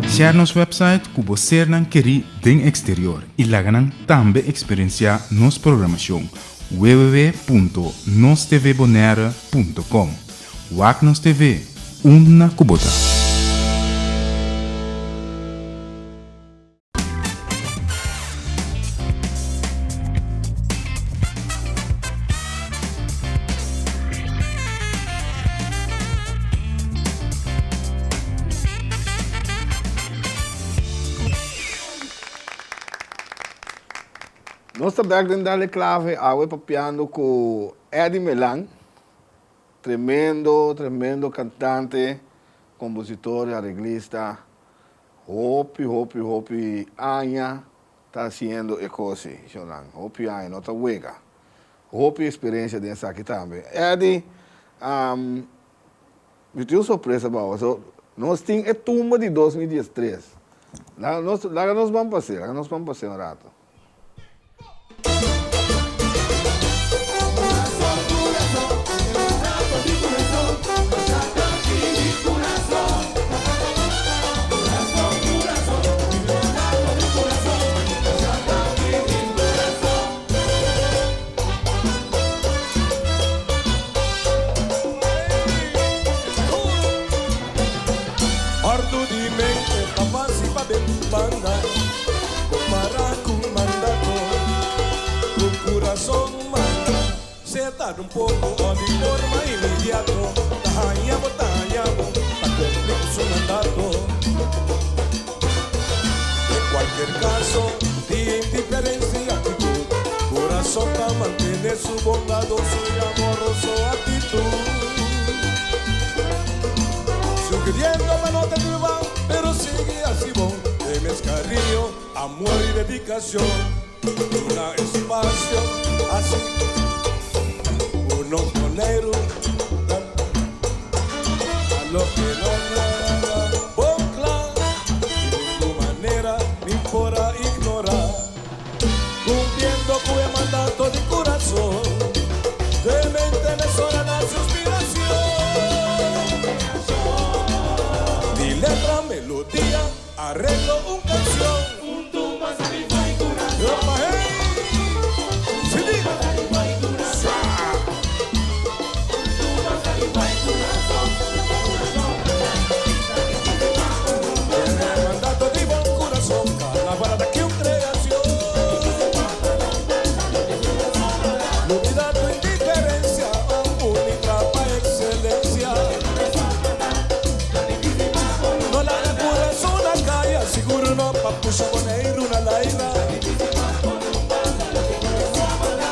Share nosso website que você não quer bem exterior e lá também experienciar nossa programação www.nostvbonaire.com. Wagnos TV, uma cubota. Nós estamos dando clave a papiando com Eddie Melan, tremendo cantante, compositor, arreglista. Hopi Anya está haciendo cosas, Hopi Anya, não está huega. Hopi experiência dessa aqui também. Eddie, eu tenho surpresa para você. Nós temos a tumba de 2013. Lá nós vamos passear um rato. Un poco o de forma inmediato, tagliamo, a cumplir su mandato. En cualquier caso, de indiferencia y actitud, corazón para mantener su bondadoso y amoroso actitud. Sugiriendo para no te turbar, pero sigue así vos, temes cariño, amor y dedicación, un espacio así. Unos moneros a los que no nada bocla y de tu manera ni por ignorar, cumpliendo cuyo mandato de corazón, de mente me suena su inspiración, de letra, melodía, arreglo, un canción, un tumba, saliva y corazón.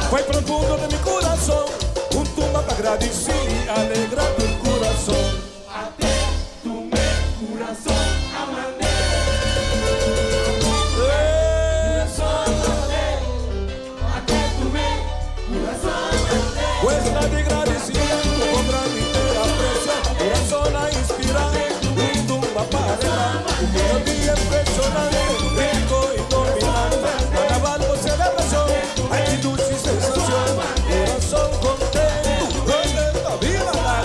Fue profundo de mi corazón, un tumba para agradecer y alegrar tu corazón. Até tu me corazón amane. Até tu me corazón amane. Cuesta de agradecimiento con gran aprecio, corazón a inspirar, un tumba para alegrar, un melodía impresionante, rico y dominante, carnaval con celebración, actitud y sensación, corazón contento, donde esta vida la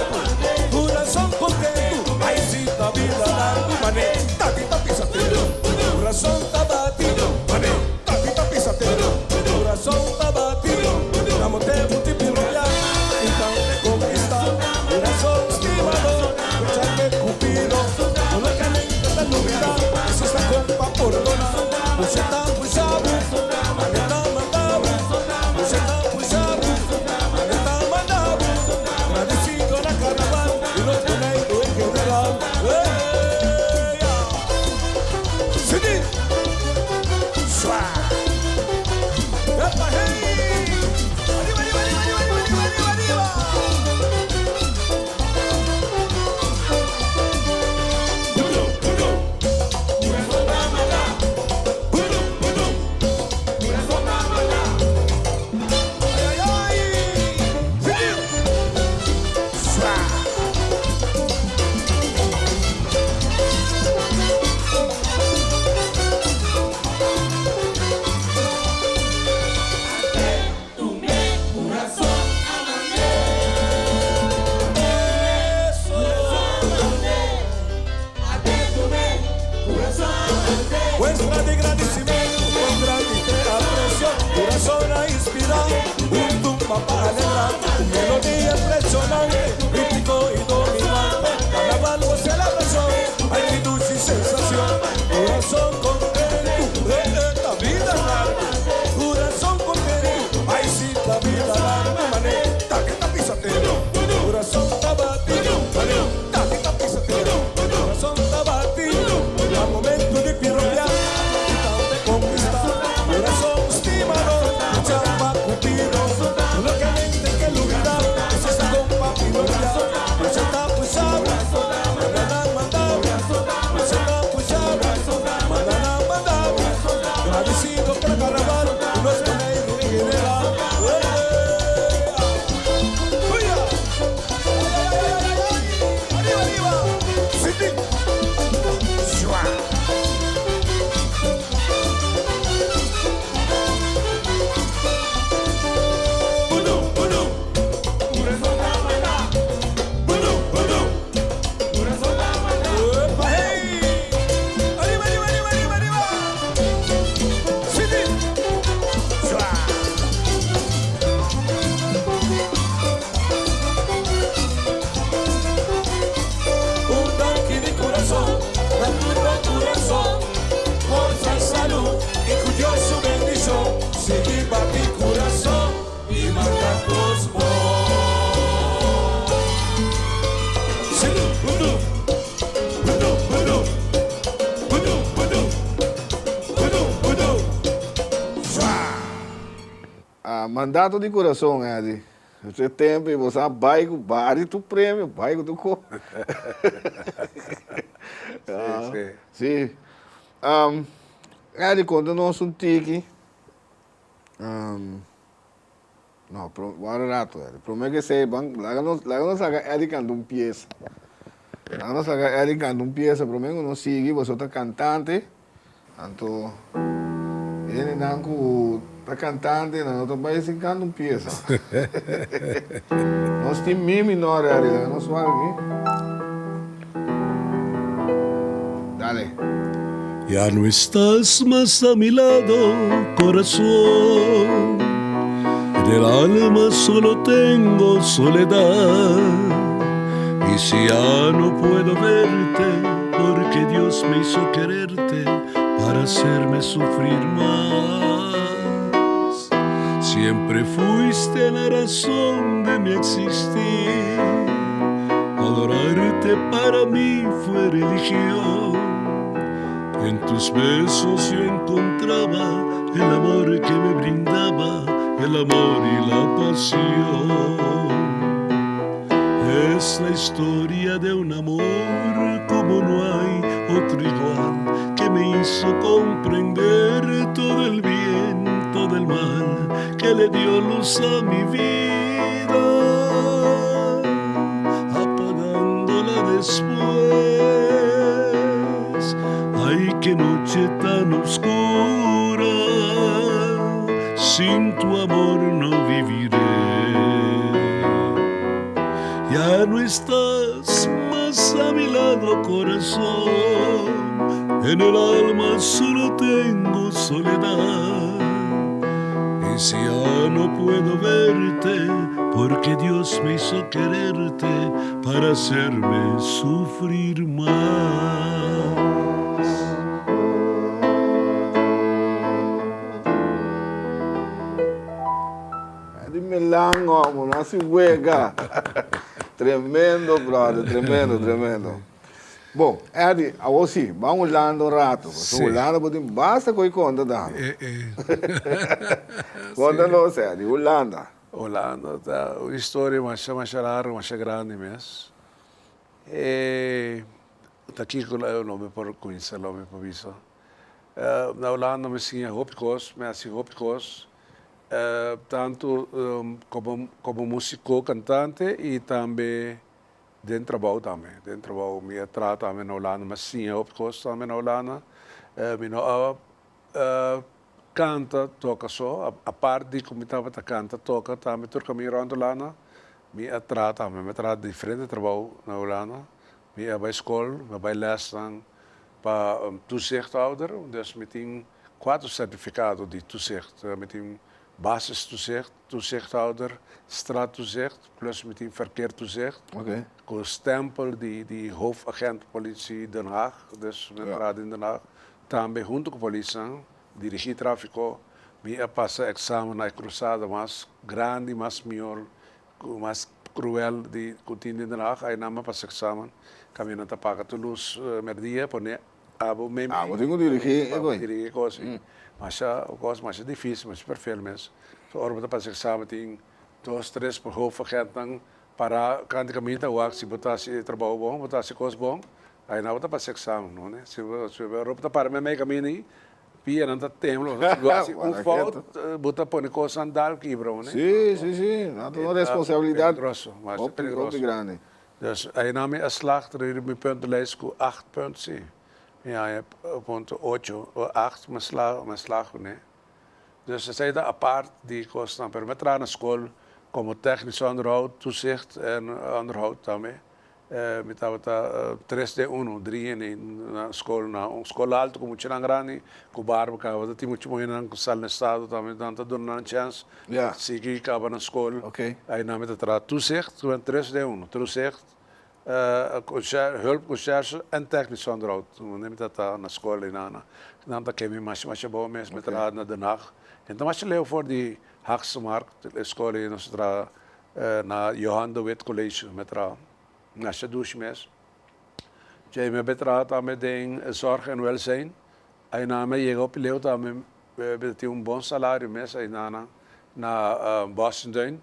mandato di coração, Eddie. Você tem que você vai com vários prêmios, vai com tu co. Sim. Eddie, quando nós um tique, não, agora rato, Eddie. Prometo que sei, lá nós saca Eddie canta pieza. Lá nós saca Eddie canta pieza, prometo nós sigue, você tá cantante, então ele não tá cantante, não outro país canta pieza. Nós temos mi menor, Eddie, nós vamos aqui. Dale. Ya no estás más a mi lado, corazón. En el alma solo tengo soledad. Y si ya no puedo verte, porque Dios me hizo quererte para hacerme sufrir más. Siempre fuiste la razón de mi existir. Adorarte para mí fue religión. En tus besos yo encontraba el amor que me brindaba, el amor y la pasión. Es la historia de un amor como no hay otro igual, que me hizo comprender todo el bien, todo el mal, que le dio luz a mi vida, apagándola después. Ay, qué noche tan oscura, sin tu amor no viviré. Ya no estás más a mi lado, corazón. En el alma solo tengo soledad. Y si ya no puedo verte, porque Dios me hizo quererte para hacerme sufrir más. Melango, mano, assim huega. Tremendo, brother, tremendo. Bom, Eddie, assim, vamos lá um rato. Holanda, basta com conta da. Conta-nos, Eddie, Holanda. Holanda, tá uma história mais larga, mais grande mesmo. Tá aqui com o nome para conhecer, o nome para visa. Na Holanda, me sinha Hopkos, me assim Hopkos. Tanto como músico, cantante e também dentro do trabalho também. Dentro do trabalho, me trata também na Holanda, mas sim, eu gosto também na Holanda. Canta, toca só, a parte de como estava a canta, toca também, turca me rond Holanda, me trata também, me trata de diferente trabalho na Holanda. Me vai escola, me vai les para toezichthouder, dus met die 4 certificados de toezicht, met die basistoezicht, toezichthouder, straattoezicht, plus met die verkeertoezicht. Okay. Con stempel die hoofdagent politie Den Haag, dus met raad in Den Haag. Também junto com a polícia, dirigir tráfico, me passa exame na cruzada mais grande, mais maior, mais cruel de continue in Den Haag. Aí não me passa exame, caminho na paga Toulouse, merdia, pone abo mesmo. Ah, vou ter que dirigir, dirigir coisa. Mas o coisa mais difícil, mas super veel mensen. Zo orbita passa exame tem 2, 3 por hoofdagent dan para canto caminho da UAC, se botasse trabalho bom, botasse coisa bom. Aí não está para exame, não é? Se orbita para meio caminho pia não está tempo, foto, bota põe coisa andar quebra, né? Sim, não tem responsabilidade. Mas é perigoso. Grande. Dus hij nam me een slag, er is mijn puntenlijst 8 punten. Ja, je hebt punt 8, mijn slag, nee. Dus ze zeiden apart, die kosten per meter naar school, komen technisch onderhoud, toezicht en onderhoud daarmee. Met dat 3-1, 3 na school, na school alto, como tinha grande, com barba, que tinha muito muito na sala no estado, também tanto dando uma chance. Ja. Seguir acaba na school. Okay. Aí na met dat toezicht, 3-1, toezicht. Hulp, recherche en technisch onderhoud. We nemen dat naar school in Anna. Dan kan je maar bouwen met raad naar Den Haag. En dan was je voor die Haagse markt, de school in Ostra, naar Johan de Wit College met raad. Na je douche mes. Je me betraat aan met ding zorg en welzijn. Hij nam me je op leeuwt aan me met een bon salaris mes in Anna. naar Boston,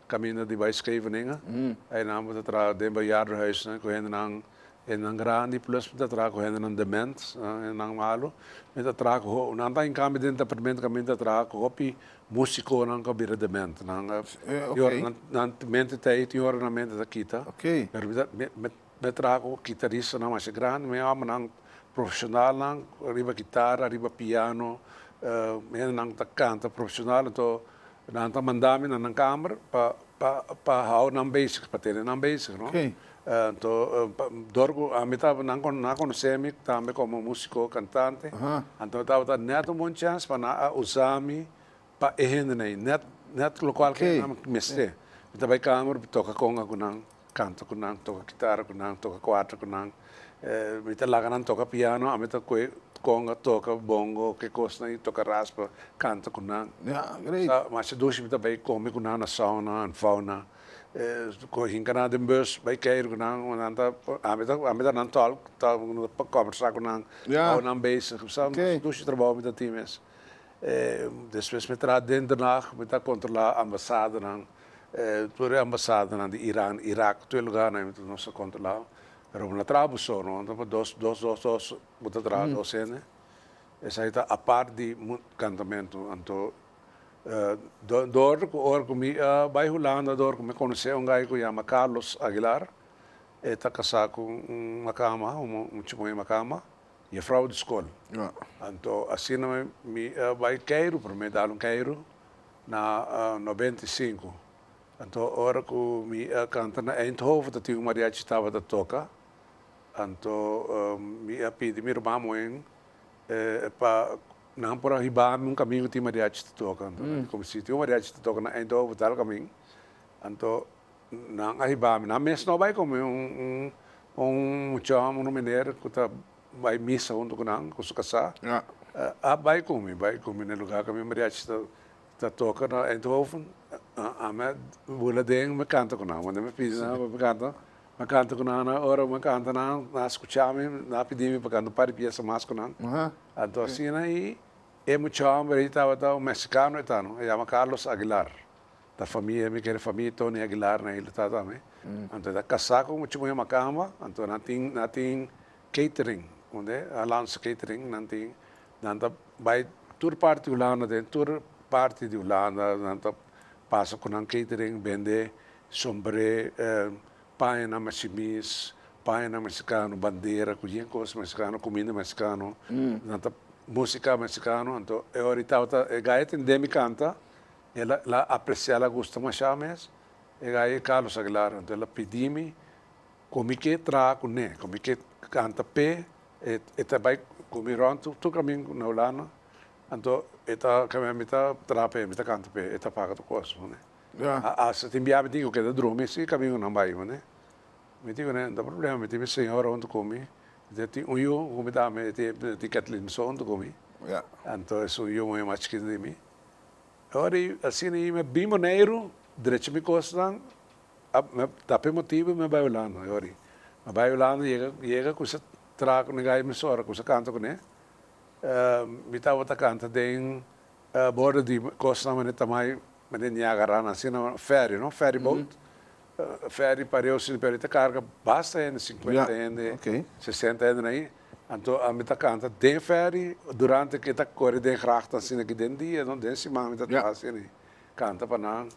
caminho de bij Scheveningen. En dan moet het raar de bejaardenhuis, en dan grandi plus dat raak hen een dement en dan malo met dat raak ho nanta in kami din departement kami dat raak hopi musico nan ko bir dement nan nan mente tijd yor na mente dat kita per met raak o gitarista na mas grande me am nan profissional nan riba gitara riba piano men nan ta canta profissional to nan ta mandami nan kamer pa hou nan bezig pa tenen nan bezig no então, dorgo a mim tava não conhecemos também como músico cantante. Então tava neto bom chance para usar me para net local que não me sei. Então vai câmera toca conga kunang, canta kunang, toca guitarra kunang, toca quatro kunang. Me tá lá ganhando toca piano, a mim tá conga, toca bongo, que coisa aí toca raspa, canta kunang. Great. Mas dois me tá vai comer kunang na sauna, na fauna. Hingga na den bus bij Keir kunang, want dan aan tal conversar kunang, dan bezig. Dus je trabalho met dat team is. Dus we met raad daarna met dat controla ambassade dan, door de ambassade dan die Iran, Irak, twee lugar na met ons controla. Pero na trabalho só, não, então dos moet dat raad dos zijn. Essa aí tá a par de cantamento, então door bij Holanda door me conhecer gai que chama Carlos Aguilar está casado com uma cama macama e a vrouw de escola então assim não me vai Cairo para me dar Cairo na 95 então hora que me canta na Eindhoven dat tinha mariachi estava da toca então me pedi meu irmão para não por arribar um caminho de mariachi te toca, como se tinha mariachi te toca na Eindhoven tal caminho, então não arribar, na mesa não vai comer chama mineiro que tá vai missa junto com nang, com sua casa, vai comer no lugar que mariachi te toca na Eindhoven, a me vula deng me canta com nang, quando me pedi me canta com nang, ora me canta nang, na escuchame, na pedi-me para cantar para pieza mais com nang, então assim aí muito homem, ele estava mexicano, ele chama Carlos Aguilar, da família, me quer família Tony Aguilar, né, ele está também. Então ele casado com muito uma cama, então não tem catering, onde a lança catering, não tem vai tour parte de Holanda, não passa com um catering, vende sombre, pai na machimis, pai na mexicano, bandeira, coisa mexicano, comida mexicano, não música mexicana, então eu ahorita gaita me canta, ela aprecia, ela gosta mais chames, e gaita Carlos Aguilar, então ela pedi-me como que trago né, como que canta pé, e também como ronto, tu caminho na Holanda, então eta caminho me tá trape, me tá canta pé, eta paga tu coisa, né? Se te enviar me digo que da drome se caminho não vai, né? Me digo né, não tem problema, me digo senhora onde come. Dat hoe me daarmee die Kathleen zoon te komen. En toen is zo'n jongen maar schiet me. Ori assim aí me bem maneiro, direito me costan, dat pe motivo me vai Holanda, ori. Me vai Holanda chega com essa trago negai me sora com essa canto com né. Me tava ta canta den borda de costan me tamai me Niagara na assim na ferry, não ferry boat. Ferry para eu se perita carga basta em 50 anos, 60 anos aí. Então a mita canta den ferry durante que tá corre den gracht assim que den dia não den se mais mita assim canta para não.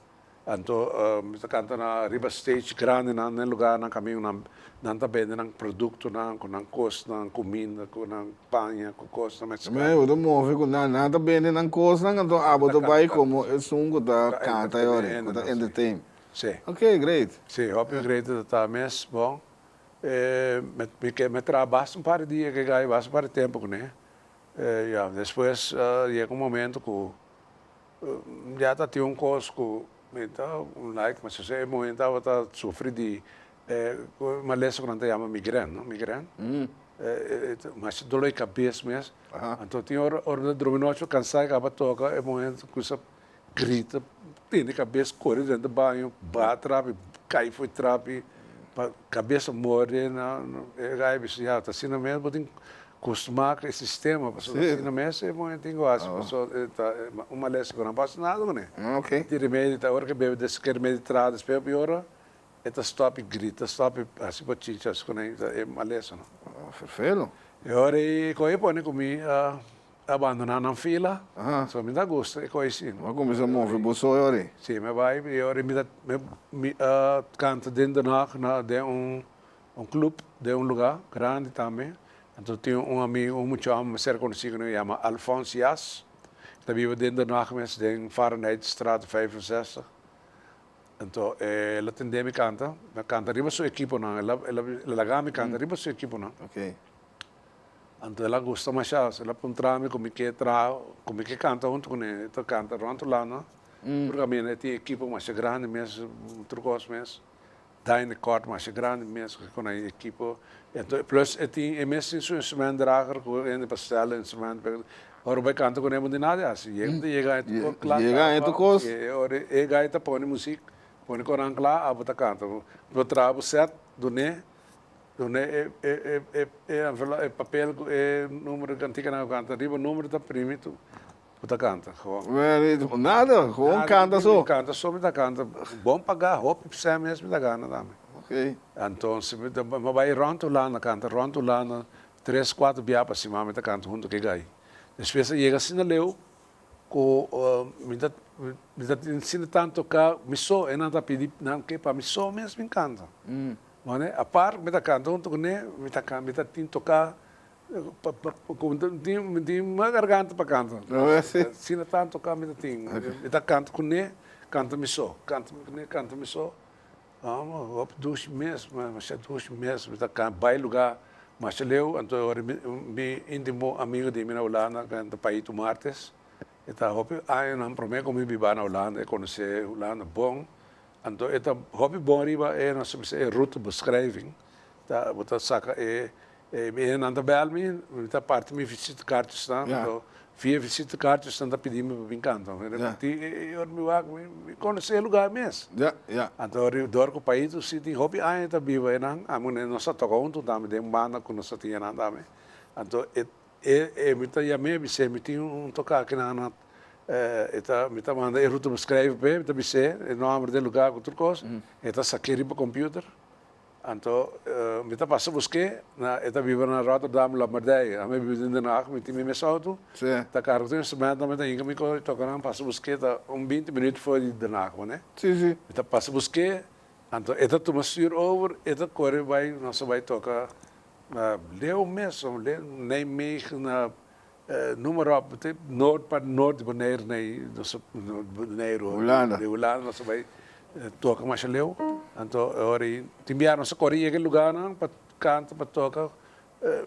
Então mita canta na riba stage grande na lugar na caminho na tá bem na produto na com na costa na comida com na panha com costa mas eu não move com nada bem na costa então abo vai como é sungo da canta aí da entertain. Sim. Ok, great. Sim, hoop je great dat het daar mes, bom. Met trabalho par dias que gai basta para tempo, né? Ja, depois chega momento que já tá tinha coisa que like, mas se momento tá sofrer de uma lesão que não chama migraine, não? Migraine. Mas dor de cabeça mesmo. Então tinha hora de dormir noite, cansado, acaba toca, é momento que você grita, tem de cabeça, corre dentro do banho, bate, cai, foi trape, cabeça morre, aí você já está assim mesmo, tem acostumar com esse sistema, porque assim na mesa é muito igual, uma lesson que não passa nada, né? Ok. De remédio, a hora que bebe desse que remédio traz, depois piora, stop e grita, stop assim para chichas, é uma lesson. Perfeito. E agora eu põe comigo abandonar na fila, só me dá gosto, é coisa assim. Mas começa a mover o bolso agora? Sim, me vai, e agora me canta dentro de um clube, de um lugar grande também. Então tem um amigo, muito amigo, ser conhecido, que se chama Alfonso Yas, que vive dentro de nós, em Fahrenheit, Straat 65. Então, ela tem me canta riba sua equipe não, ela me canta riba sua equipe não. Ok. Então ela gosta mais ela pontrame como que canta junto com ele, então canta junto lá, não? Porque a minha tem equipe mais grande mesmo, trucos mesmo. Daí kort mais grande mesmo com a equipe. Então plus tem mesmo instrumento drager, com pastel instrumento. Ora vai canta com ele muito nada assim. Chega então cos. Ora gaita põe música, põe coran lá, a botar canta. Do trabalho certo do né é papel número que antiga não canta, riba número da primito, puta canta. Nada, gewoon canta só. Canta só me dá canta, bom pagar, roupa precisa mesmo me dá gana também. Ok. Então se me vai ronto lá na canta, ronto lá na 3, 4 biá para cima me dá canta junto que gai. Depois chega assim na leu, com me dá ensina tanto que me só é nada pedir não que para me só mesmo me canta. Mane, a par me dá canta junto com ele, me dá tinha tocar tem uma garganta para cantar. Se não tanto tocar me dá canta com ele, canta me só, canta me só. Vou 2 meses, mas 2 meses me dá canta, vai lugar, mas leu, então eu me íntimo amigo de mim na Holanda, que país do martes, então eu não prometo como viver na Holanda, conhecer Holanda bom. Então, esta hobby bom riba é nossa route beschrijving. Tá, botar saca não tá bel me, tá parte me visita cartas tá. Então, via visita cartas tá pedindo me brincando. Eu me vai conhecer lugar mesmo. Então, eu dor com o país do sítio hobby tá viva não, a mulher nossa toca junto tá me de banda com nossa tinha nada me. Então, me tá já me tinha tocar aqui na me manda a ruta beschrijven, me bise, o nome do lugar, outra coisa, saquei para o computer, então me passa a buscar, vive na Rotterdam, La Mardeia, me vive dentro da água, me tinha me salto, carro tem instrumento, me tem me tocar, passa a buscar, 20 minutos fora da água, né? Sim. Me passa a buscar, então tu me stuur over, corre vai, nós vai tocar, leu mesmo, nem me na número op, noord para noord, wanneer nee, Holanda, nós vai tocar mais leu, então ori, timbiar nossa Coreia aquele lugar não, para cantar, para tocar,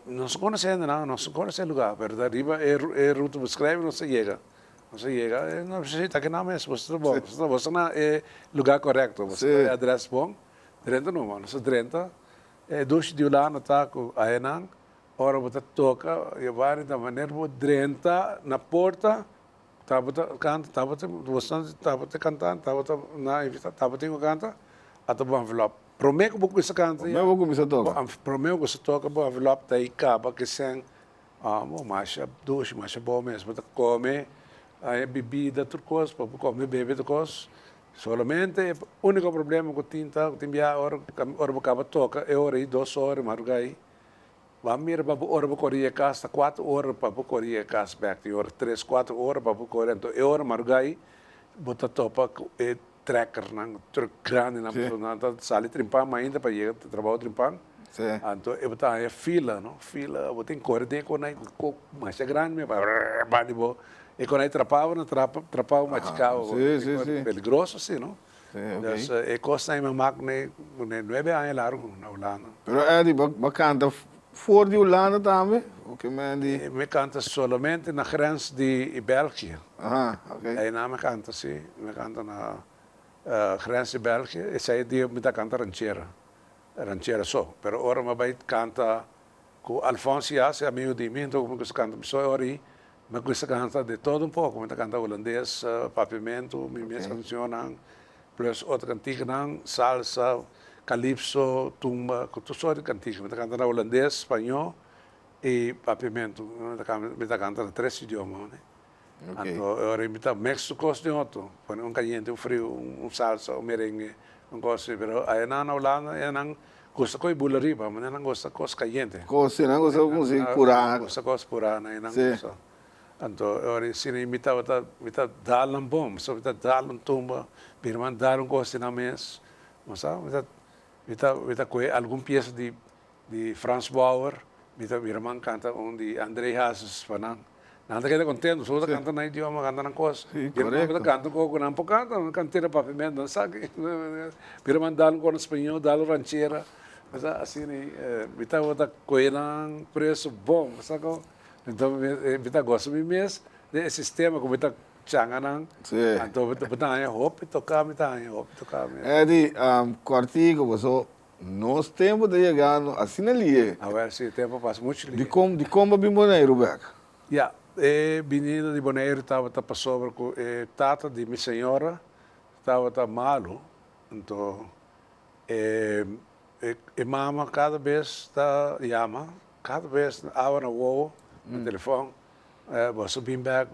nós conhecemos não, nós conhecemos lugar, mas arriba é ruta beschrijven, nós chega, não precisa que não mesmo, você não é lugar correto, você é adresse bom, Drenthe não, nós Drenthe, dois de Holanda tá com a Enang. Ora você toca e vai da maneira que Drenthe na porta, tava canta, tava cantando, tava na invita, tava tendo canta, até bom envelope. Prometo que você canta. Prometo que você toca. Prometo que você toca, bom envelope daí acaba que sem mas doce, mas bom mesmo, para comer, aí bebida, tudo coisa, para comer bebida coisa. Solamente o único problema que tinha, que tinha hora acaba toca, é hora e 2 horas, madrugai. Vamos para a hora para correr a casa, 4 horas para correr a casa, back to 3, 4 horas para correr. Então, é hora margai, bota topa e tracker, truck grande, na sala trimpar, mas ainda para ir trabalhar trimpar. Então, eu botar a fila, não? Fila, eu tenho que correr, tem que mais grande, mas para bo e quando aí trapava mais caro, peligroso, assim, não? Então, é coisa aí, mas não é bem largo na Holanda. Pero é de bacana. Voor die Holanda também? Me canta somente na grens de België. Ok. Aí não me canta, sim. Me canta na grens de België. E sai de me canta ranchera só. Pero ora me vai canta com Alfonso Yas, amigo de mim, então me canta só ori. Me canta de todo pouco. Me canta holandês, papimento, me cancionam, plus outra cantiga, salsa, calypso, tumba, tudo só de cantiga. Me canta na holandês, espanhol, e papiamento, me tá cantando 3 idiomas, né? Ok. Agora me tá México de outro, põe caliente, frio, salsa, merengue, coisa, pero aí na Holanda, não gosta coi bulariba, mas não gosta coisa caliente. Coisa, não gosta com música pura. Gosta coisa pura, né? Não gosta. Então, agora se me tá dar um bom, só me tá dar tumba, birman dar coisa na mesa, mas sabe, me tá coi algum peça de Franz Bauer, birman canta de André Hazes, fanan. Nada que contento, só canta na idioma, canta na coisa. Eu canto com não canta, canteira papimento, não sabe. Birman dar com espanhol, dar rancheira, mas assim, me tá coelho preço bom, sabe? Então, me tá gosto de mês, desse sistema como tá changanang. Então, me tá aí hope tocar, me tá aí hope tocar. De cortico, você nós temos de chegar assim ali. A ver se o tempo passa muito ali. De como Bonaire, Beck? Yeah, menina de Bonaire estava sobre com tata de minha senhora, estava malo, então mama cada vez está chama, cada vez abra o telefone, você vem back,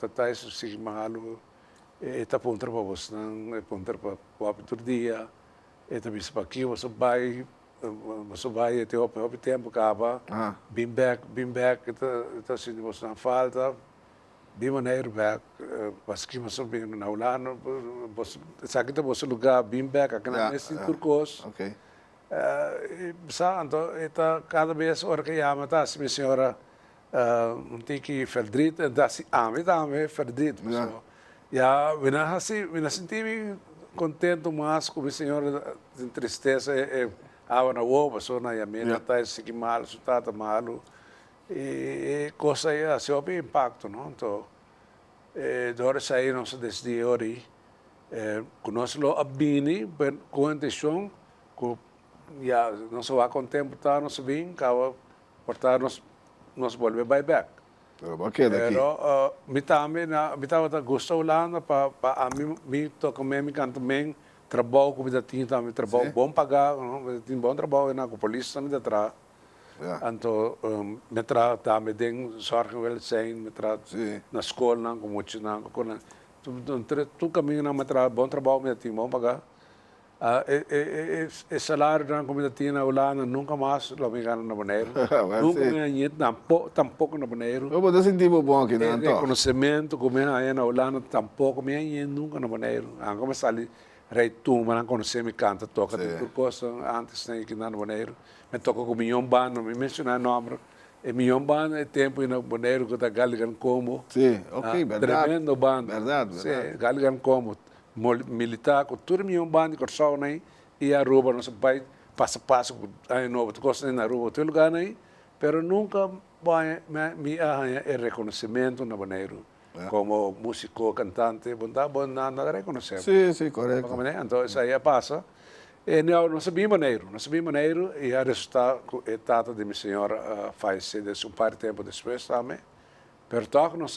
tá isso se malo, está ponto para você, não ponto para o outro dia, está visto para aqui, você vai até o tempo acaba, bem back, está sentindo você não falta, bem maneiro back, mas que você bem na Holanda, sabe que você lugar bem back, aqui na nesse turcos. Ok. Então, está cada vez hora que chama, tá, se minha senhora não tem que verdriet, então se ame verdriet, já, eu senti contente mais com minha senhora de tristeza, na uova, só na yamena, tá esse que mal, tá malo, e coisa aí, assim, houve impacto, não? Então, de hora sair nós desde hoje, conosco lo abini, com a intenção, com já não só com tempo tá nós vim, cava portar nós volver back. Pero me tava gosto Holanda para a mim toca me canto bem, trabalho com vida tinha também trabalho bom pagar, não, tem bom trabalho na polícia me tra. Então me tra também tem sorte wel zijn, me tra na escola não como tinha com tu caminho na me tra bom trabalho me tem bom pagar. O salário da comida na Holanda nunca mais lo me ganha na Bonaire. Nunca ganhei tampouco na Bonaire. Eu vou sentir bom aqui, não? Reconhecimento como aí na Holanda tampouco me ganhei nunca na Bonaire. Como sali rei tu, mas não conheci me canta toca por coisa antes nem aqui na Bonaire. Me toca com milhão bando, me mencionar nome. E milhão bando é tempo na Bonaire que tá Galigan como. Sim, ok, verdade. Tremendo bando. Verdade. Sim, Galigan como. Militar, com tudo meu bando de corção aí, e a rua nosso pai passo aí novo, tu gosta na rua, tu lugar aí, pero nunca vai me arranha reconhecimento na Bonaire, como músico, cantante, bom nada reconhecer. Sim, correto. Então isso aí passa. E não sabia Bonaire, e a resultado a tata de minha senhora faleceu um par de tempo depois também, pero toca não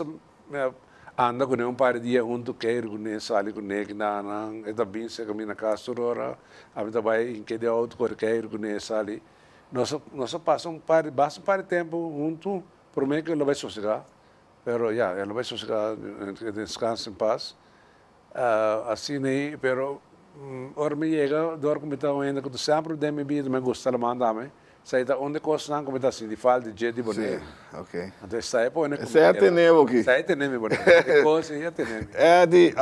anda com par de dias junto queiro com ele sali com ele que não é também se caminha na casa ora a vida vai em que de outro queiro com ele sali nós passa um par de tempo junto prometo que ele vai sossegar pero ele vai sossegar descansa em paz assim nem pero ora me chega dor como está ainda que tu sempre de minha vida me gosta de mandar sai da onde costa não como está assim de falta de de Bonaire. Ok. Então sai por onde sai até nevo aqui. Sai até nevo Bonaire. Coisa ia ter nevo. De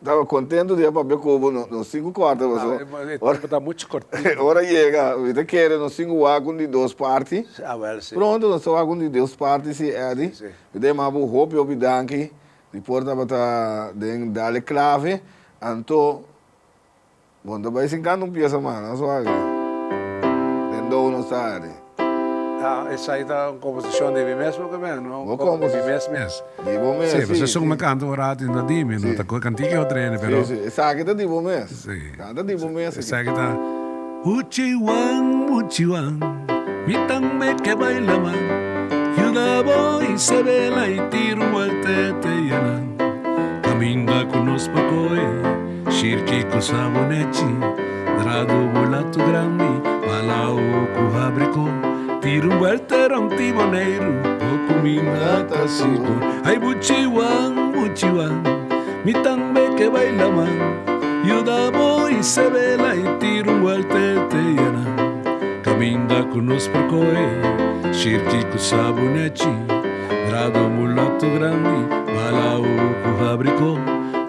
estava contente de ir para Becobo no 5 quartos você. Está muito curtinho. Ora chega, você quer no 5 água de 2 partes. Sim. Pronto, nós só água de 2 partes se Edi. Você mais o hope o bidanque. Depois estava dando dale clave. Então, quando vai se encanta peça mano, só água. Não sabe. Essa aí está uma composição de mim mesmo também, não? Uma composição de mim mesmo. De bom mesmo. Sim, você só me canta o rato ainda de mim, não? Tá com cantiga eu treino, pero. Sim, essa aqui tá de bom mesmo. Sim. Canta de bom mesmo. Essa aqui tá. Uchiwan, mitang me que baila man, yuda boy se vela y tiro al tete yanan. Caminda conosco coi, shirki ko sabonechi, drado volato grande. Palau ku habriko tiro vuelterão tiboneiro, o comida tá seguro. Ai buchiwan, mi tambe que baila man. Yudabo e se vela e tiro vuelteteyana. Caminda conosco percoe, shirki com sabonete. Grado mulato grande, balau com rabrico.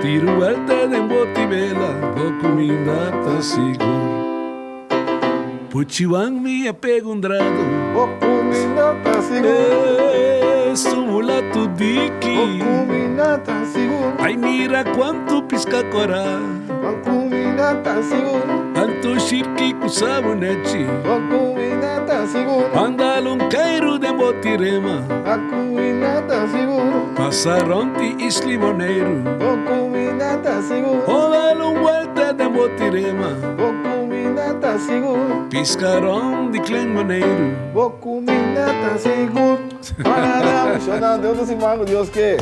Tiro vuelta de botivela, o comida tá seguro. Puchiwan me apego drado, o comida tá seguro. Mulato diki, o comida tá seguro. Ai mira quanto pisca corá, o comida tá seguro. Tanto shirki com sabonete, o comida tá seguro. Andalo cairo de botirema, a comida tá seguro. Passaronte e slimoneiro, o comida tá seguro. Odalo vuelta de botirema, o comida tá seguro. Piscarão de clengoneiro, o comida tá seguro. Para, Deus do Simão, Deus que?